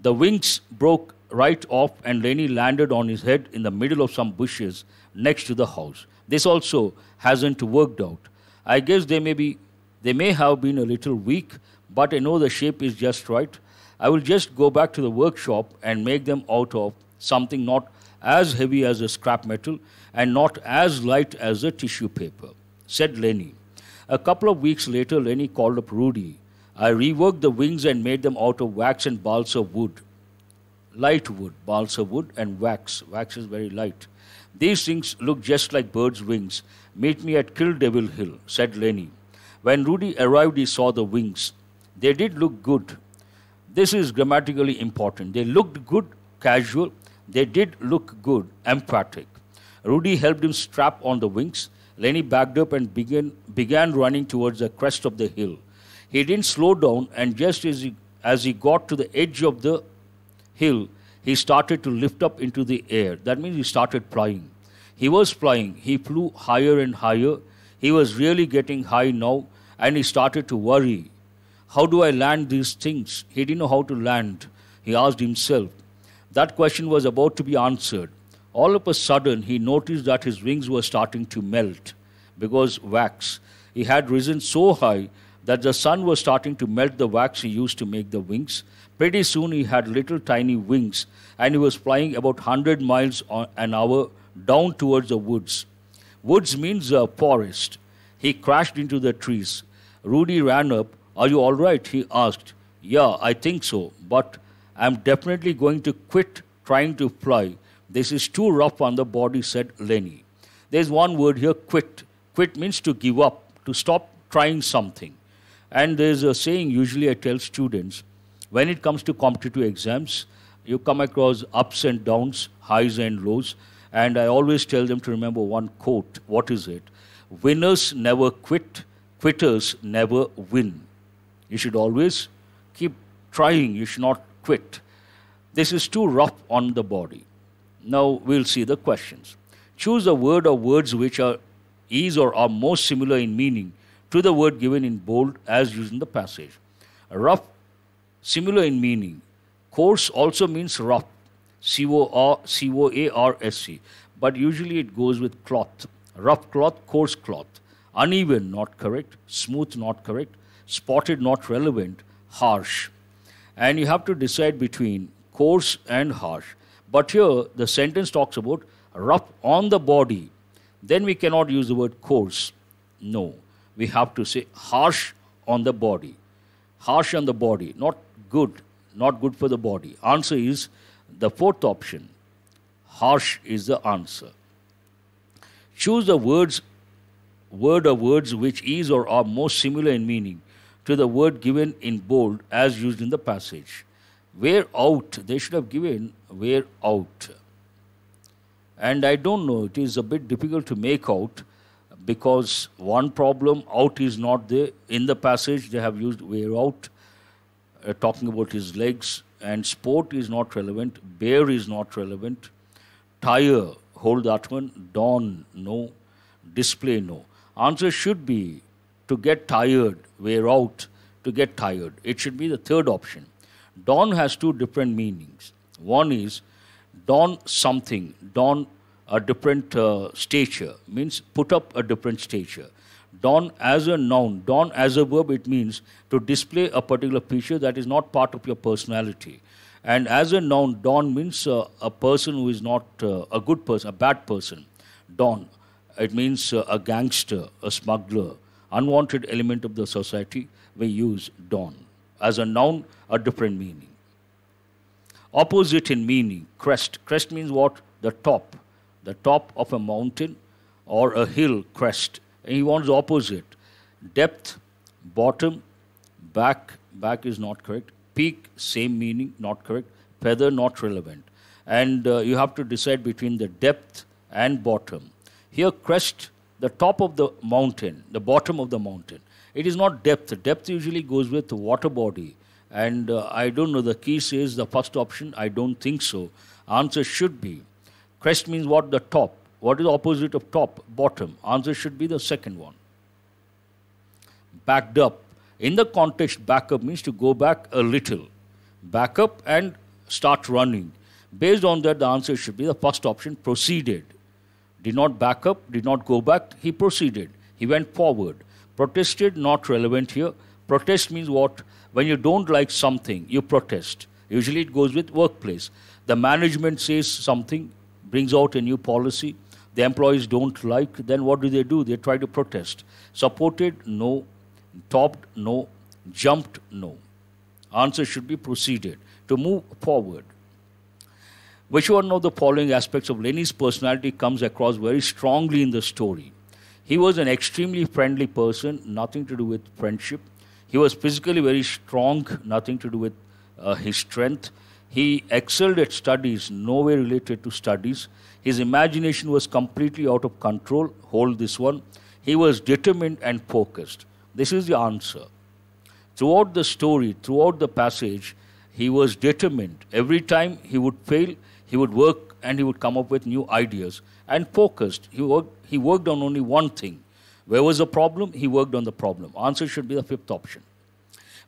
The wings broke right off and Lenny landed on his head in the middle of some bushes next to the house. This also hasn't worked out. I guess they may have been a little weak, but I know the shape is just right. I will just go back to the workshop and make them out of something not as heavy as a scrap metal and not as light as a tissue paper, said Lenny. A couple of weeks later, Lenny called up Rudy. I reworked the wings and made them out of wax and balsa wood. Light wood, balsa wood, and wax. Wax is very light. These things look just like birds' wings. Meet me at Kill Devil Hill, said Lenny. When Rudy arrived, he saw the wings. They did look good. This is grammatically important. They looked good, casual. They did look good, emphatic. Rudy helped him strap on the wings. Lenny backed up and began running towards the crest of the hill. He didn't slow down, and just as he got to the edge of the hill, he started to lift up into the air. That means he started flying. He was flying. He flew higher and higher. He was really getting high now, and he started to worry. How do I land these things? He didn't know how to land. He asked himself. That question was about to be answered. All of a sudden, he noticed that his wings were starting to melt because wax. He had risen so high that the sun was starting to melt the wax he used to make the wings. Pretty soon, he had little tiny wings and he was flying about 100 miles an hour down towards the woods. Woods means forest. He crashed into the trees. Rudy ran up. Are you all right? He asked. Yeah, I think so, but I'm definitely going to quit trying to fly. This is too rough on the body, said Lenny. There's one word here, quit. Quit means to give up, to stop trying something. And there's a saying usually I tell students, when it comes to competitive exams, you come across ups and downs, highs and lows, and I always tell them to remember one quote. What is it? Winners never quit, quitters never win. You should always keep trying, you should not quit. This is too rough on the body. Now we'll see the questions. Choose a word or words which is or are most similar in meaning to the word given in bold as used in the passage. Rough, similar in meaning. Coarse also means rough, C-O-A-R-S-E, but usually it goes with cloth. Rough cloth, coarse cloth. Uneven, not correct. Smooth, not correct. Spotted, not relevant. Harsh. And you have to decide between coarse and harsh. But here, the sentence talks about rough on the body. Then we cannot use the word coarse. No. We have to say harsh on the body. Harsh on the body. Not good. Not good for the body. Answer is the fourth option. Harsh is the answer. Choose the word or words which is or are most similar in meaning to the word given in bold as used in the passage. Wear out. They should have given wear out. And I don't know, it is a bit difficult to make out because one problem, out is not there. In the passage, they have used wear out, talking about his legs. And sport is not relevant. Bear is not relevant. Tire, hold that one. Dawn, no. Display, no. Answer should be to get tired, wear out, to get tired. It should be the third option. Don has two different meanings. One is don something, don a different stature, means put up a different stature. Don as a noun, don as a verb, it means to display a particular feature that is not part of your personality. And as a noun, don means a person who is not a good person, a bad person. Don, it means a gangster, a smuggler, unwanted element of the society. We use don. As a noun, a different meaning. Opposite in meaning, crest. Crest means what? The top. The top of a mountain or a hill, crest. And he wants the opposite. Depth, bottom, back. Back is not correct. Peak, same meaning, not correct. Feather, not relevant. And you have to decide between the depth and bottom. Here, crest, the top of the mountain, the bottom of the mountain. It is not depth. Depth usually goes with the water body. And I don't know, the key says the first option. I don't think so. Answer should be. Crest means what? The top. What is the opposite of top? Bottom. Answer should be the second one. Backed up. In the context, back up means to go back a little. Back up and start running. Based on that, the answer should be the first option, proceeded. Did not back up, did not go back, he proceeded. He went forward. Protested, not relevant here. Protest means what? When you don't like something, you protest. Usually it goes with workplace. The management says something, brings out a new policy. The employees don't like, then what do? They try to protest. Supported, no. Topped, no. Jumped, no. Answer should be proceeded. To move forward. Which one of the following aspects of Lenny's personality comes across very strongly in the story? He was an extremely friendly person, nothing to do with friendship. He was physically very strong, nothing to do with his strength. He excelled at studies, no way related to studies. His imagination was completely out of control. Hold this one. He was determined and focused. This is the answer. Throughout the story, throughout the passage, he was determined. Every time he would fail, he would work and he would come up with new ideas. And focused. He worked on only one thing. Where was the problem? He worked on the problem. Answer should be the fifth option.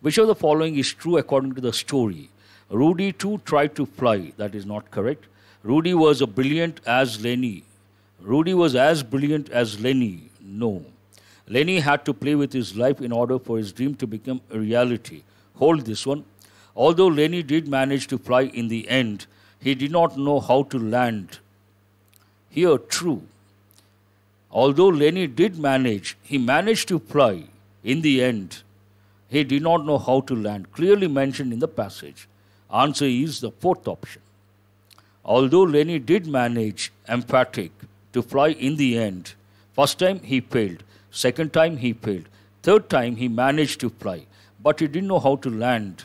Which of the following is true according to the story? Rudy too tried to fly. That is not correct. Rudy was as brilliant as Lenny. Rudy was as brilliant as Lenny. No. Lenny had to play with his life in order for his dream to become a reality. Hold this one. Although Lenny did manage to fly in the end, he did not know how to land. Here, true. Although Lenny did manage, he managed to fly in the end. He did not know how to land, clearly mentioned in the passage. Answer is the fourth option. Although Lenny did manage, emphatic, to fly in the end, first time he failed, second time he failed, third time he managed to fly, but he didn't know how to land.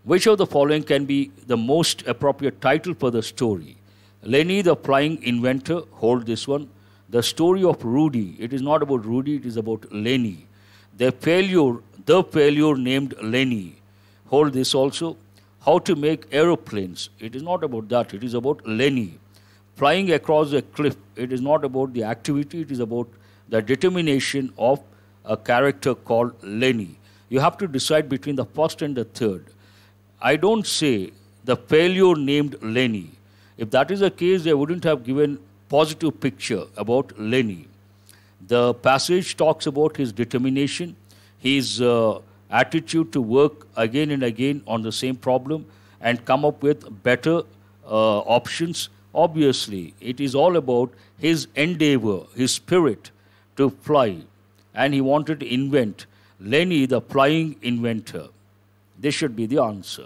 Which of the following can be the most appropriate title for the story? Lenny the Flying Inventor, hold this one. The story of Rudy, it is not about Rudy, it is about Lenny. The failure named Lenny, hold this also. How to make aeroplanes, it is not about that, it is about Lenny. Flying across a cliff, it is not about the activity, it is about the determination of a character called Lenny. You have to decide between the first and the third. I don't say the failure named Lenny. If that is the case, they wouldn't have given positive picture about Lenny. The passage talks about his determination, his attitude to work again and again on the same problem and come up with better options. Obviously, it is all about his endeavor, his spirit to fly, and he wanted to invent. Lenny, the flying inventor. This should be the answer.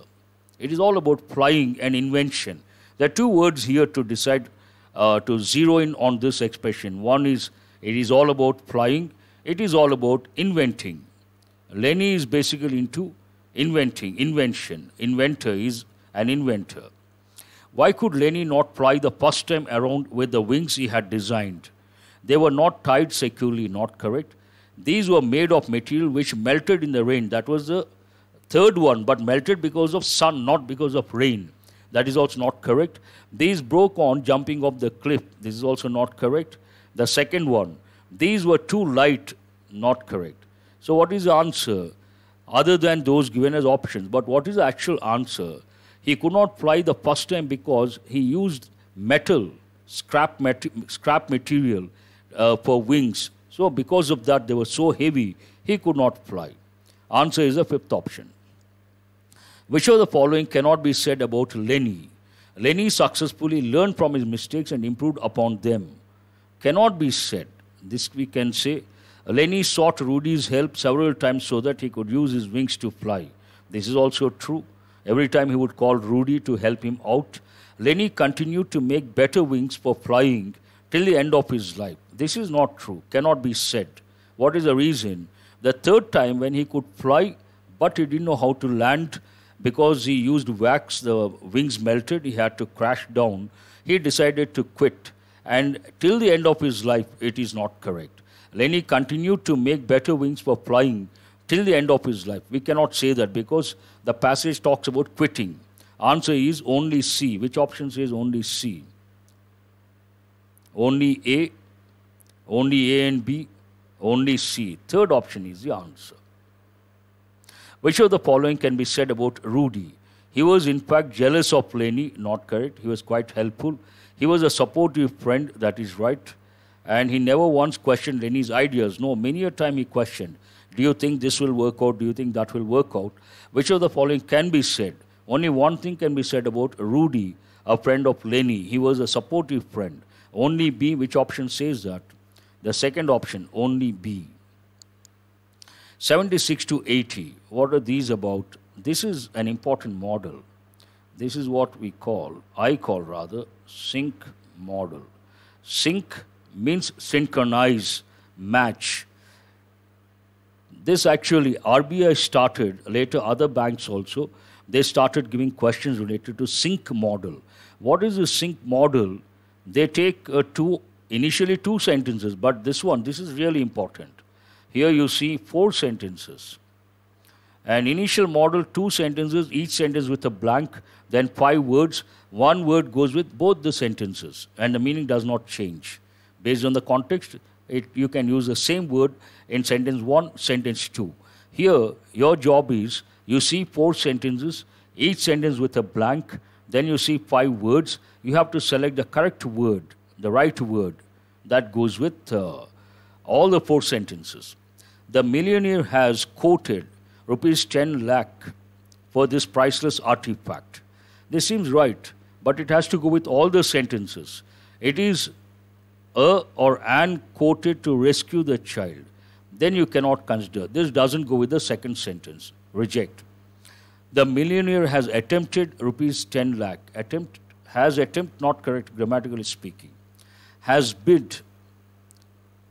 It is all about flying and invention. There are two words here to decide, to zero in on this expression. One is, it is all about flying. It is all about inventing. Lenny is basically into inventing, invention. Inventor is an inventor. Why could Lenny not fly the first time around with the wings he had designed? They were not tied securely, not correct. These were made of material which melted in the rain. That was the third one, but melted because of sun, not because of rain. That is also not correct. These broke on jumping off the cliff. This is also not correct. The second one, these were too light, not correct. So what is the answer? Other than those given as options, but what is the actual answer? He could not fly the first time because he used metal, scrap material for wings. So because of that, they were so heavy, he could not fly. Answer is the fifth option. Which of the following cannot be said about Lenny? Lenny successfully learned from his mistakes and improved upon them. Cannot be said. This we can say. Lenny sought Rudy's help several times so that he could use his wings to fly. This is also true. Every time he would call Rudy to help him out. Lenny continued to make better wings for flying till the end of his life. This is not true. Cannot be said. What is the reason? The third time when he could fly, but he didn't know how to land because he used wax, the wings melted, he had to crash down. He decided to quit. And till the end of his life, it is not correct. Lenny continued to make better wings for flying till the end of his life. We cannot say that because the passage talks about quitting. Answer is only C. Which option says only C? Only A and B, only C. Third option is the answer. Which of the following can be said about Rudy? He was in fact jealous of Lenny, not correct. He was quite helpful. He was a supportive friend, that is right. And he never once questioned Lenny's ideas. No, many a time he questioned. Do you think this will work out? Do you think that will work out? Which of the following can be said? Only one thing can be said about Rudy, a friend of Lenny. He was a supportive friend. Only B. Which option says that? The second option, only B. 76 to 80. What are these about? This is an important model. This is what I call rather, sync model. Sync means synchronize, match. This actually, RBI started, later other banks also, they started giving questions related to sync model. What is a sync model? They take initially two sentences, but this is really important. Here you see 4 sentences. An initial model, 2 sentences, each sentence with a blank, then 5 words. 1 word goes with both the sentences, and the meaning does not change. Based on the context, you can use the same word in sentence 1, sentence 2. Here, your job is, you see 4 sentences, each sentence with a blank, Then you see 5 words. You have to select the correct word, the right word that goes with all the 4 sentences. The millionaire has quoted rupees 10 lakh for this priceless artifact. This seems right, but it has to go with all the sentences. It is a or an quoted to rescue the child. Then you cannot consider. This doesn't go with the second sentence. Reject. The millionaire has attempted rupees 10 lakh. Attempt not correct grammatically speaking. Has bid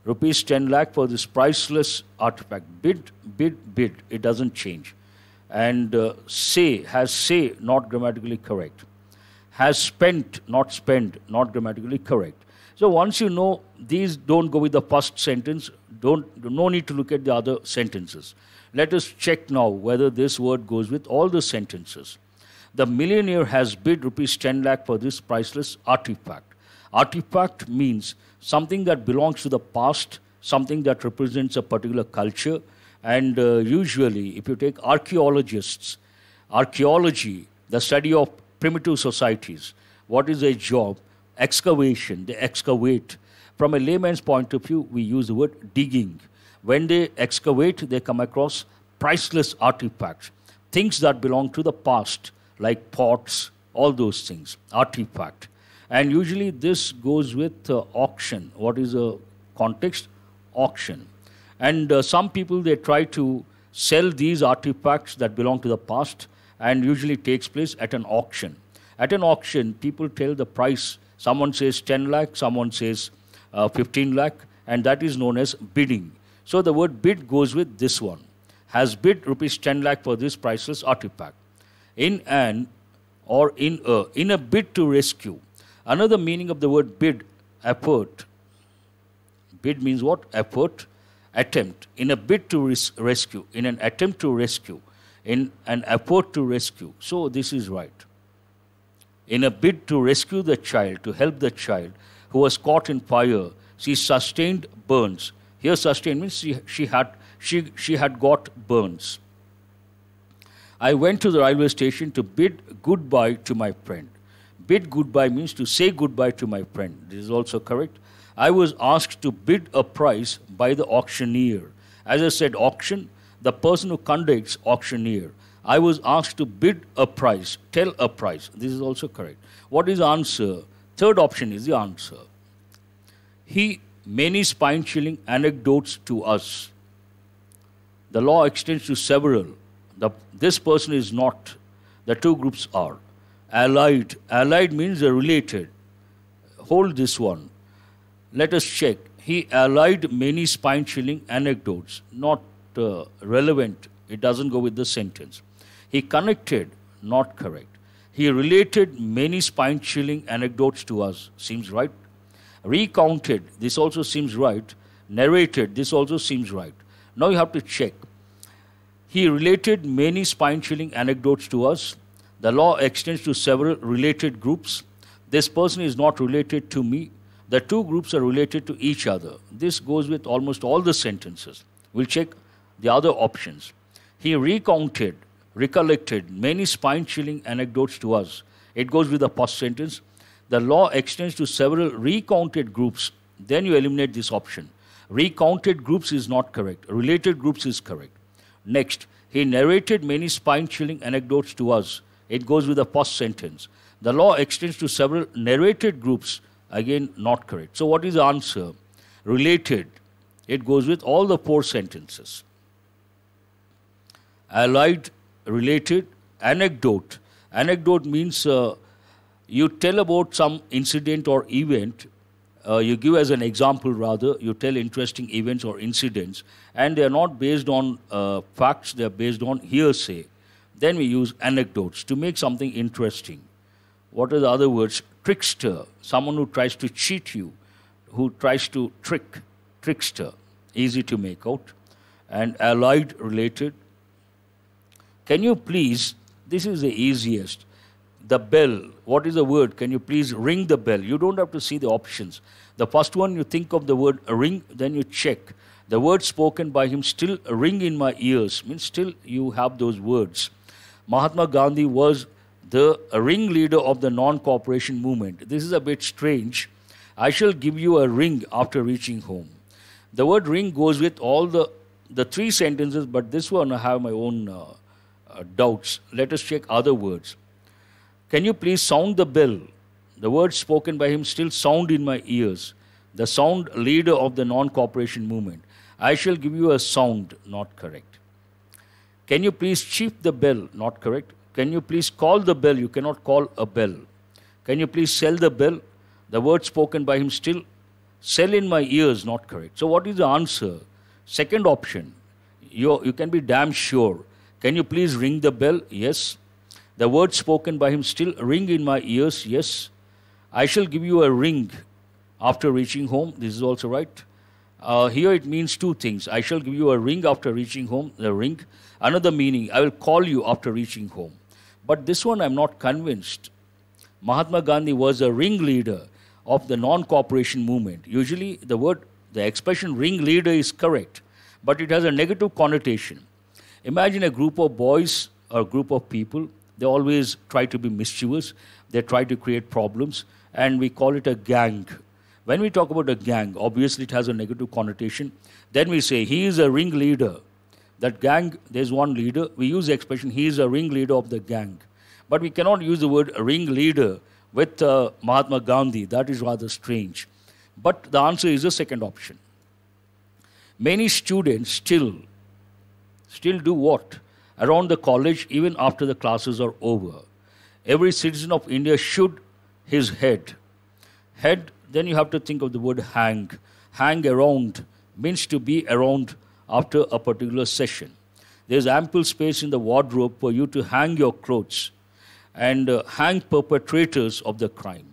rupees 10 lakh for this priceless artifact. Bid. It doesn't change. And say, not grammatically correct. Has spent, not grammatically correct. So once you know these don't go with the first sentence, no need to look at the other sentences. Let us check now whether this word goes with all the sentences. The millionaire has bid rupees 10 lakh for this priceless artifact. Artifact means something that belongs to the past, something that represents a particular culture. And usually, if you take archaeologists, archaeology, the study of primitive societies, what is their job? Excavation. They excavate. From a layman's point of view, we use the word digging. When they excavate, they come across priceless artifacts, things that belong to the past, like pots, all those things, artifact. And usually this goes with auction. What is the context? Auction. And some people, they try to sell these artifacts that belong to the past, and usually takes place at an auction. At an auction, people tell the price. Someone says 10 lakh, someone says 15 lakh, and that is known as bidding. So the word bid goes with this one. Has bid rupees 10 lakh for this priceless artifact. In an or in a bid to rescue. Another meaning of the word bid, effort. Bid means what? Effort, attempt. In a bid to rescue, in an attempt to rescue, in an effort to rescue. So this is right. In a bid to rescue the child, to help the child who was caught in fire, she sustained burns. Here sustained means she had got burns. I went to the railway station to bid goodbye to my friend. Bid goodbye means to say goodbye to my friend. This is also correct. I was asked to bid a price by the auctioneer. As I said, auction, the person who conducts, auctioneer. I was asked to bid a price, tell a price. This is also correct. What is the answer? Third option is the answer. He many spine-chilling anecdotes to us. The law extends to several. This person is not. The two groups are. Allied. Allied means related. Hold this one. Let us check. He allied many spine-chilling anecdotes. Not relevant. It doesn't go with the sentence. He connected. Not correct. He related many spine-chilling anecdotes to us. Seems right. Recounted. This also seems right. Narrated. This also seems right. Now you have to check. He related many spine-chilling anecdotes to us. The law extends to several related groups. This person is not related to me. The two groups are related to each other. This goes with almost all the sentences. We'll check the other options. He recounted, recollected many spine-chilling anecdotes to us. It goes with the first sentence. The law extends to several recounted groups. Then you eliminate this option. Recounted groups is not correct. Related groups is correct. Next, he narrated many spine-chilling anecdotes to us. It goes with the first sentence. The law extends to several narrated groups. Again, not correct. So what is the answer? Related. It goes with all the 4 sentences. Allied, related, anecdote. Anecdote means you tell about some incident or event. You give as an example rather. You tell interesting events or incidents. And they are not based on facts. They are based on hearsay. Then we use anecdotes to make something interesting. What are the other words? Trickster, someone who tries to cheat you, who tries to trickster, easy to make out. And allied, related. Can you please, this is the easiest, the bell, what is the word? Can you please ring the bell? You don't have to see the options. The first one, you think of the word ring, then you check. The words spoken by him still ring in my ears, means still you have those words. Mahatma Gandhi was the ringleader of the non-cooperation movement. This is a bit strange. I shall give you a ring after reaching home. The word ring goes with all the three sentences, but this one I have my own doubts. Let us check other words. Can you please sound the bell? The words spoken by him still sound in my ears. The sound leader of the non-cooperation movement. I shall give you a sound, not correct. Can you please cheep the bell? Not correct. Can you please call the bell? You cannot call a bell. Can you please sell the bell? The word spoken by him still sell in my ears, not correct. So what is the answer? Second option. You can be damn sure. Can you please ring the bell? Yes. The word spoken by him still ring in my ears. Yes. I shall give you a ring after reaching home. This is also right. Here it means two things. I shall give you a ring after reaching home. The ring. Another meaning. I will call you after reaching home. But this one I'm not convinced. Mahatma Gandhi was a ringleader of the non-cooperation movement. Usually the expression ringleader is correct, but it has a negative connotation. Imagine a group of boys or a group of people. They always try to be mischievous. They try to create problems, and we call it a gang. When we talk about a gang, obviously it has a negative connotation. Then we say, he is a ringleader. That gang, there's one leader. We use the expression, he is a ringleader of the gang. But we cannot use the word ringleader with Mahatma Gandhi. That is rather strange. But the answer is the second option. Many students still do what? Around the college, even after the classes are over. Every citizen of India should his head. Head, then you have to think of the word hang. Hang around means to be around after a particular session. There's ample space in the wardrobe for you to hang your clothes and hang perpetrators of the crime.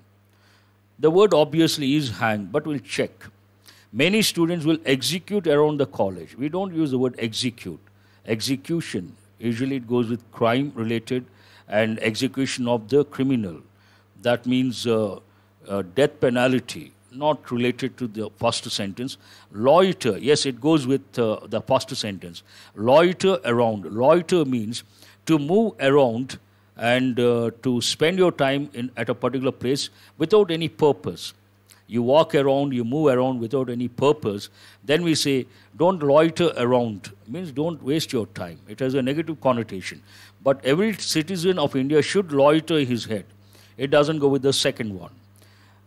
The word obviously is hang, but we'll check. Many students will execute around the college. We don't use the word execute. Execution, usually it goes with crime related and execution of the criminal. That means death penalty, not related to the first sentence. Loiter, yes, it goes with the first sentence. Loiter around. Loiter means to move around and to spend your time at a particular place without any purpose. You walk around, you move around without any purpose. Then we say, don't loiter around. Means don't waste your time. It has a negative connotation. But every citizen of India should loiter his head. It doesn't go with the second one.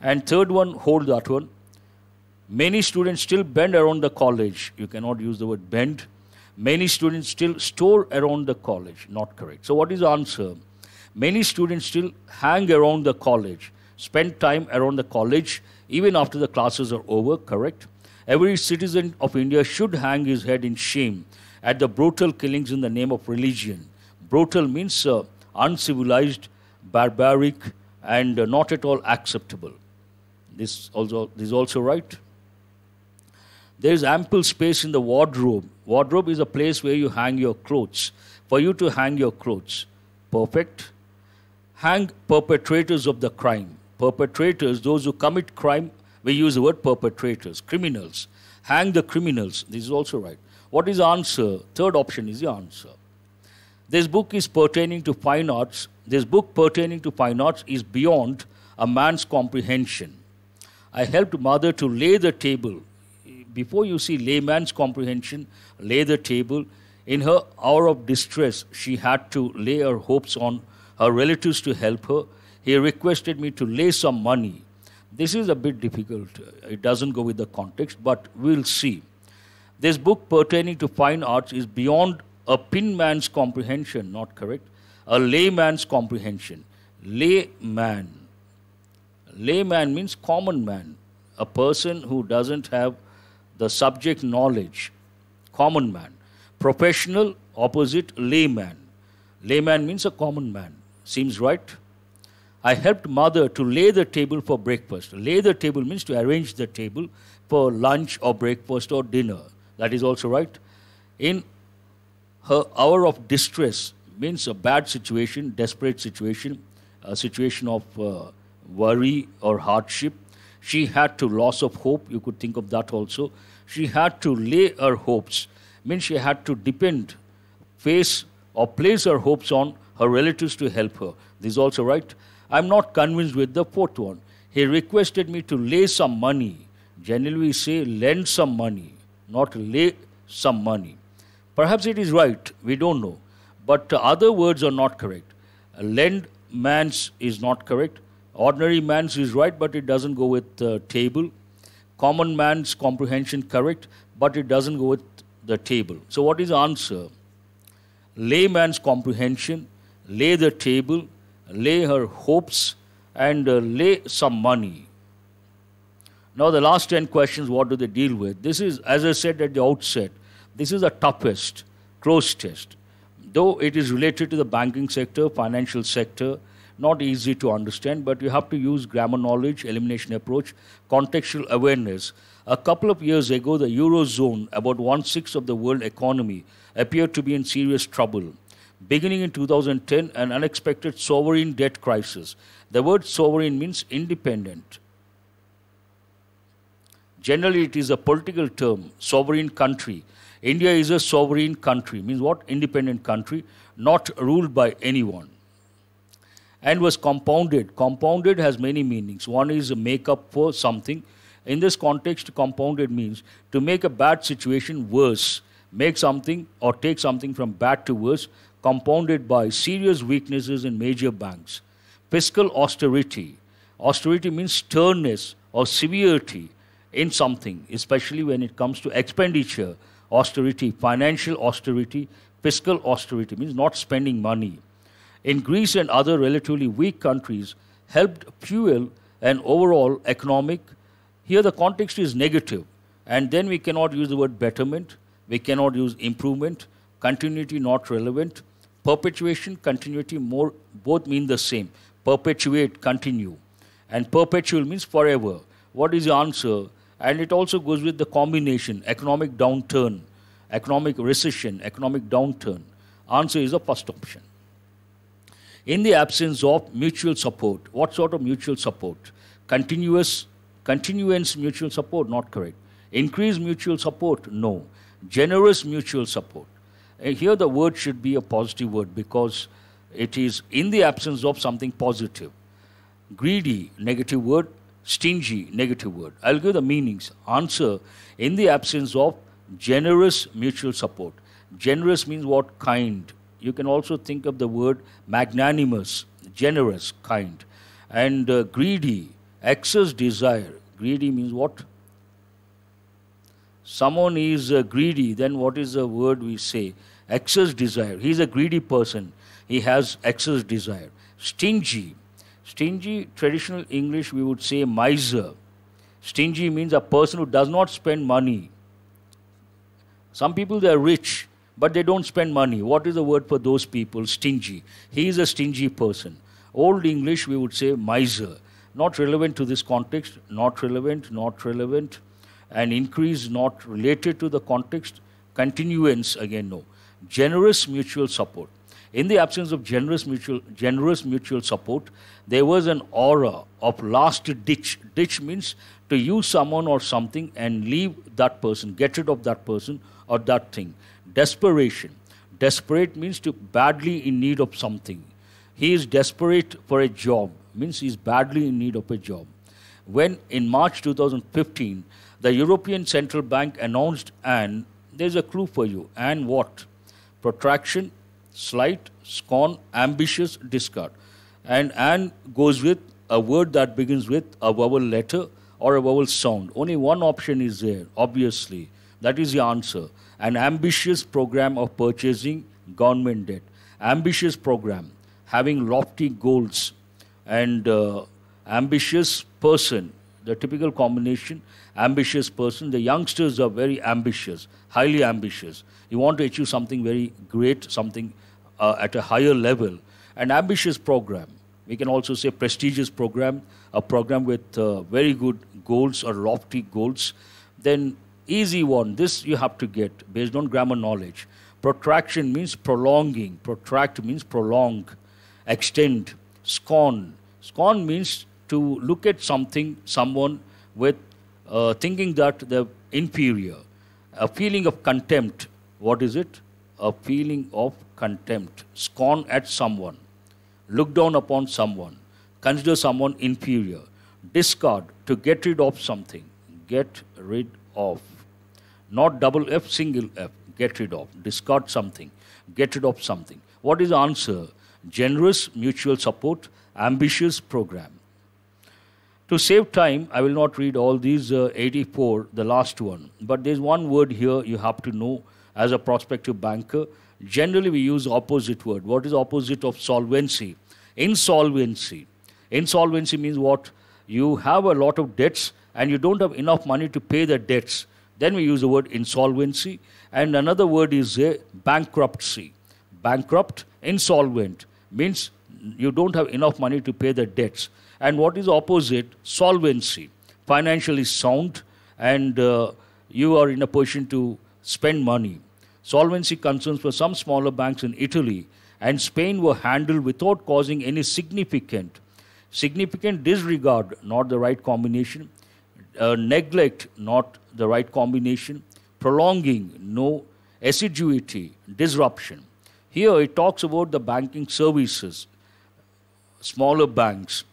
And third one, hold that one. Many students still bend around the college. You cannot use the word bend. Many students still store around the college. Not correct. So what is the answer? Many students still hang around the college, spend time around the college even after the classes are over, correct? Every citizen of India should hang his head in shame at the brutal killings in the name of religion. Brutal means uncivilized, barbaric, and not at all acceptable. This is also right. There is ample space in the wardrobe. Wardrobe is a place where you hang your clothes. For you to hang your clothes. Perfect. Hang perpetrators of the crime. Perpetrators, those who commit crime, we use the word perpetrators, criminals. Hang the criminals. This is also right. What is the answer? Third option is the answer. This book is pertaining to fine arts. This book pertaining to fine arts is beyond a man's comprehension. I helped mother to lay the table. Before you see layman's comprehension, lay the table. In her hour of distress, she had to lay her hopes on her relatives to help her. He requested me to lay some money. This is a bit difficult. It doesn't go with the context, but we'll see. This book pertaining to fine arts is beyond a pinman's comprehension, not correct. A layman's comprehension. Layman. Layman means common man. A person who doesn't have the subject knowledge. Common man. Professional, opposite, layman. Layman means a common man. Seems right? I helped mother to lay the table for breakfast. Lay the table means to arrange the table for lunch or breakfast or dinner. That is also right. In her hour of distress means a bad situation, desperate situation, a situation of worry or hardship. She had to loss of hope. You could think of that also. She had to lay her hopes. Means she had to depend, face or place her hopes on her relatives to help her. This is also right. I'm not convinced with the fourth one. He requested me to lay some money. Generally, we say lend some money, not lay some money. Perhaps it is right, we don't know. But other words are not correct. Lend man's is not correct. Ordinary man's is right, but it doesn't go with table. Common man's comprehension correct, but it doesn't go with the table. So what is the answer? Layman's comprehension, lay the table, lay her hopes, and lay some money. Now the last 10 questions, what do they deal with? This is, as I said at the outset, this is the toughest, close test. Though it is related to the banking sector, financial sector, not easy to understand, but you have to use grammar knowledge, elimination approach, contextual awareness. A couple of years ago, the Eurozone, about 1/6 of the world economy, appeared to be in serious trouble. Beginning in 2010, an unexpected sovereign debt crisis. The word sovereign means independent. Generally, it is a political term, sovereign country. India is a sovereign country, means what? Independent country, not ruled by anyone. And was compounded. Compounded has many meanings. One is a make-up for something. In this context, compounded means to make a bad situation worse, make something or take something from bad to worse, compounded by serious weaknesses in major banks. Fiscal austerity. Austerity means sternness or severity in something, especially when it comes to expenditure. Austerity, financial austerity, fiscal austerity means not spending money. In Greece and other relatively weak countries, helped fuel an overall economic. Here the context is negative, and then we cannot use the word betterment, we cannot use improvement, continuity not relevant, perpetuation, continuity more, both mean the same. Perpetuate, continue, and perpetual means forever. What is the answer? And it also goes with the combination, economic downturn, economic recession, economic downturn. Answer is the first option. In the absence of mutual support, what sort of mutual support? Continuance mutual support, not correct. Increased mutual support, no. Generous mutual support. Here the word should be a positive word because it is in the absence of something positive. Greedy, negative word. Stingy, negative word. I'll give the meanings. Answer, in the absence of generous mutual support. Generous means what? Kind. You can also think of the word magnanimous, generous, kind. And greedy, excess desire. Greedy means what? Someone is greedy, then what is the word we say? Excess desire. He is a greedy person. He has excess desire. Stingy. Stingy, traditional English, we would say miser. Stingy means a person who does not spend money. Some people, they are rich, but they don't spend money. What is the word for those people? Stingy. He is a stingy person. Old English, we would say miser. Not relevant to this context, not relevant, not relevant. And increase, not related to the context. Continuance, again, no. Generous mutual support. In the absence of generous mutual support, there was an aura of last ditch. Ditch means to use someone or something and leave that person, get rid of that person or that thing. Desperation. Desperate means to badly in need of something. He is desperate for a job, means he is badly in need of a job. When in March 2015, the European Central Bank announced there's a clue for you, and what? Protraction, slight, scorn, ambitious, discard. And goes with a word that begins with a vowel letter or a vowel sound. Only one option is there, obviously. That is the answer. An ambitious program of purchasing government debt. Ambitious program, having lofty goals. And ambitious person, the typical combination, ambitious person. The youngsters are very ambitious, highly ambitious. You want to achieve something very great, something at a higher level. An ambitious program. We can also say prestigious program, a program with very good goals or lofty goals. Then easy one, this you have to get based on grammar knowledge. Protraction means prolonging. Protract means prolong, extend. Scorn. Scorn means to look at something, someone with thinking that they're inferior. A feeling of contempt. What is it? A feeling of contempt, scorn at someone, look down upon someone, consider someone inferior, discard, to get rid of something, get rid of. Not double F, single F, get rid of, discard something, get rid of something. What is the answer? Generous mutual support, ambitious program. To save time, I will not read all these 84, the last one. But there's one word here you have to know as a prospective banker. Generally, we use opposite word. What is opposite of solvency? Insolvency. Insolvency means what? You have a lot of debts and you don't have enough money to pay the debts. Then we use the word insolvency. And another word is bankruptcy. Bankrupt, insolvent means you don't have enough money to pay the debts. And what is opposite? Solvency. Financially sound and you are in a position to spend money. Solvency concerns for some smaller banks in Italy and Spain were handled without causing any significant disregard, not the right combination, neglect, not the right combination, prolonging, no, assiduity, disruption. Here it talks about the banking services, smaller banks,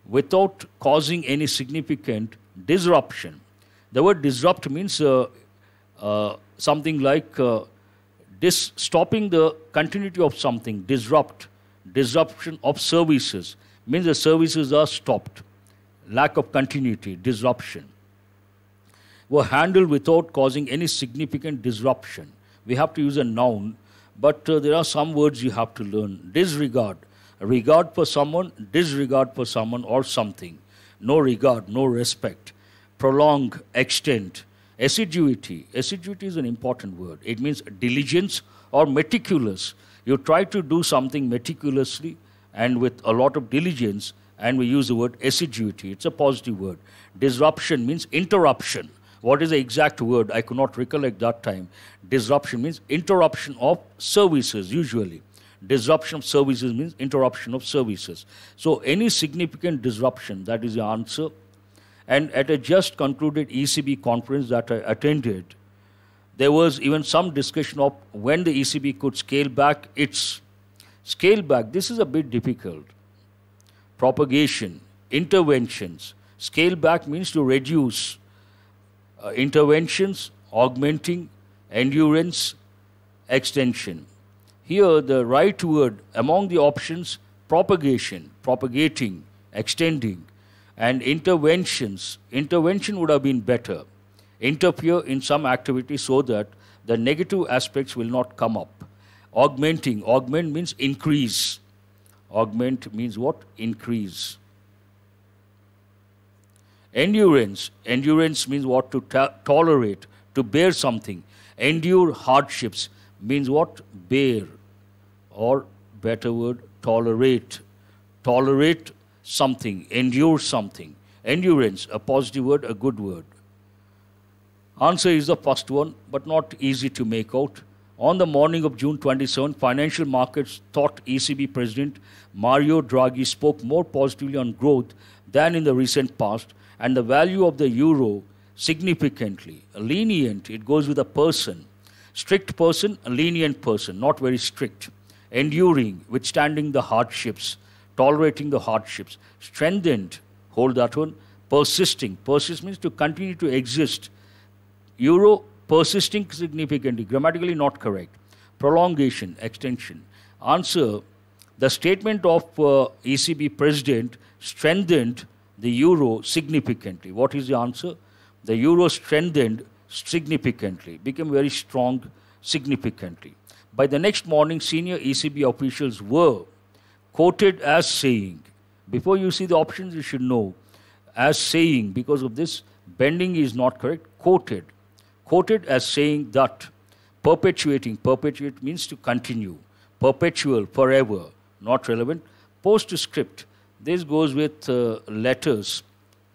without causing any significant disruption. The word disrupt means something like stopping the continuity of something, disruption of services, means the services are stopped, lack of continuity, disruption. Were handled without causing any significant disruption. We have to use a noun, but there are some words you have to learn. Disregard, regard for someone, disregard for someone or something. No regard, no respect. Prolong, extend. Assiduity. Assiduity is an important word. It means diligence or meticulous. You try to do something meticulously and with a lot of diligence, and we use the word assiduity. It's a positive word. Disruption means interruption. What is the exact word? I could not recollect that time. Disruption means interruption of services, usually. Disruption of services means interruption of services. So any significant disruption, that is the answer. And at a just concluded ECB conference that I attended, there was even some discussion of when the ECB could scale back its scale back. This is a bit difficult. Propagation, interventions. Scale back means to reduce. Interventions, augmenting, endurance, extension. Here the right word among the options, propagation, propagating, extending, and interventions. Intervention would have been better. Interfere in some activity so that the negative aspects will not come up. Augmenting, augment means increase. Augment means what? Increase. Endurance. Endurance means what? To tolerate, to bear something. Endure hardships means what? Bear. Or better word, tolerate. Tolerate something, endure something. Endurance, a positive word, a good word. Answer is the first one, but not easy to make out. On the morning of June 27, financial markets thought ECB President Mario Draghi spoke more positively on growth than in the recent past, and the value of the euro significantly. Lenient, it goes with a person. Strict person, a lenient person, not very strict. Enduring, withstanding the hardships, tolerating the hardships. Strengthened, hold that one. Persisting, persist means to continue to exist. Euro, persisting significantly, grammatically not correct. Prolongation, extension. Answer, the statement of ECB President strengthened the euro significantly. What is the answer? The euro strengthened significantly, became very strong significantly. By the next morning, senior ECB officials were quoted as saying, before you see the options, you should know, as saying, because of this, bending is not correct, quoted. Quoted as saying that, perpetuating, perpetuate means to continue, perpetual, forever, not relevant. Postscript, this goes with letters.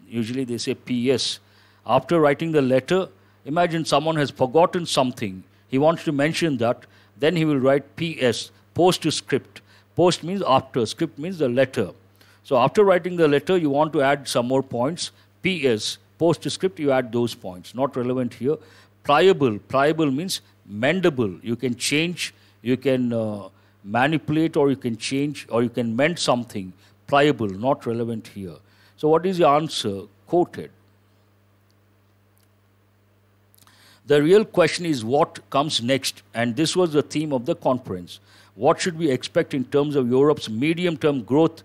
Usually they say PS. After writing the letter, imagine someone has forgotten something. He wants to mention that, then he will write PS, postscript. Post means after, script means the letter. So after writing the letter, you want to add some more points. PS, postscript, you add those points. Not relevant here. Pliable, pliable means mendable. You can change, you can manipulate, or you can change, or you can mend something, pliable, not relevant here. So what is your answer? Quoted. The real question is what comes next, and this was the theme of the conference. What should we expect in terms of Europe's medium-term growth?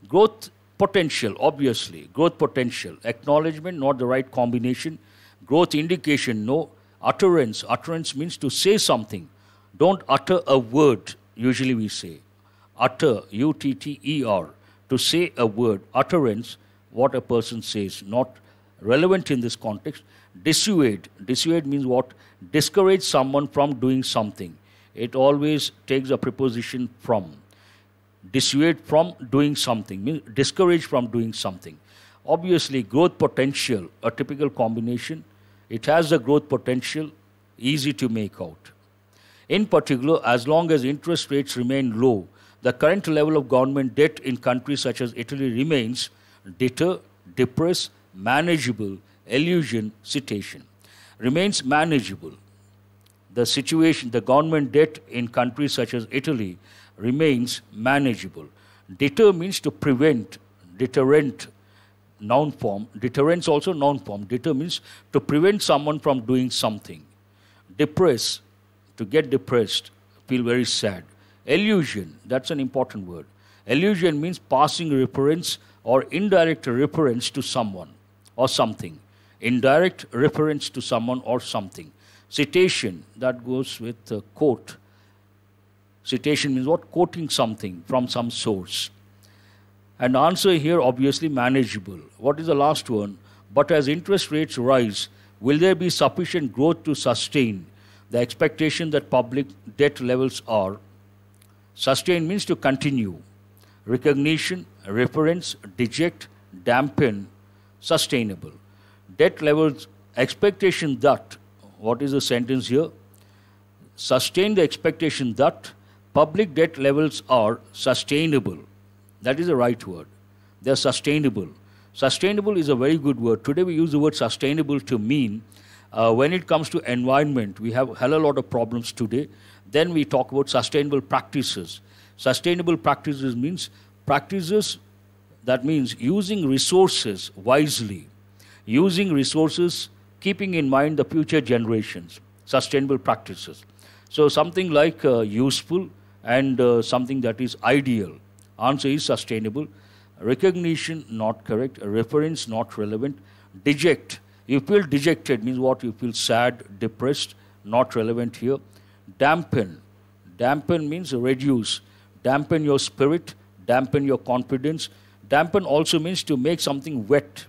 Growth potential, obviously. Growth potential. Acknowledgement, not the right combination. Growth indication, no. Utterance. Utterance means to say something. Don't utter a word, usually we say. Utter, U-T-T-E-R. To say a word. Utterance, what a person says, not relevant in this context. Dissuade. Dissuade means what? Discourage someone from doing something. It always takes a preposition from. Dissuade from doing something, means discourage from doing something. Obviously, growth potential, a typical combination. It has the growth potential, easy to make out. In particular, as long as interest rates remain low, the current level of government debt in countries such as Italy remains deter, depress, manageable, illusion, citation. Remains manageable. The situation, the government debt in countries such as Italy remains manageable. Deter means to prevent, deterrent, noun form. Deterrence also noun form. Deter means to prevent someone from doing something. Depress, to get depressed, feel very sad. Illusion, that's an important word. Illusion means passing reference or indirect reference to someone or something. Indirect reference to someone or something. Citation, that goes with quote. Citation means what? Quoting something from some source. And answer here, obviously, manageable. What is the last one? But as interest rates rise, will there be sufficient growth to sustain the expectation that public debt levels are? Sustain means to continue. Recognition, reference, deject, dampen, sustainable. Debt levels, expectation that, what is the sentence here? Sustain the expectation that public debt levels are sustainable. That is the right word. They are sustainable. Sustainable is a very good word. Today we use the word sustainable to mean when it comes to environment, we have a hell of a lot of problems today. Then we talk about sustainable practices. Sustainable practices means practices, that means using resources wisely. Using resources, keeping in mind the future generations. Sustainable practices. So something like useful and something that is ideal. Answer is sustainable. Recognition, not correct. Reference, not relevant. Deject. You feel dejected means what? You feel sad, depressed, not relevant here. Dampen. Dampen means reduce. Dampen your spirit, dampen your confidence. Dampen also means to make something wet.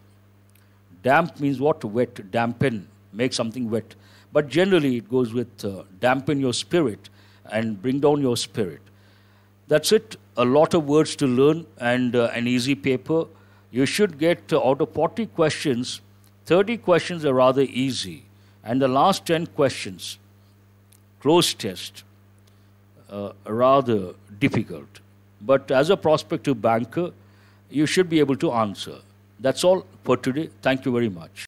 Damp means what? Wet. Dampen. Make something wet. But generally it goes with dampen your spirit and bring down your spirit. That's it. A lot of words to learn and an easy paper. You should get out of 40 questions, 30 questions are rather easy. And the last 10 questions, close test, rather difficult. But as a prospective banker, you should be able to answer. That's all for today. Thank you very much.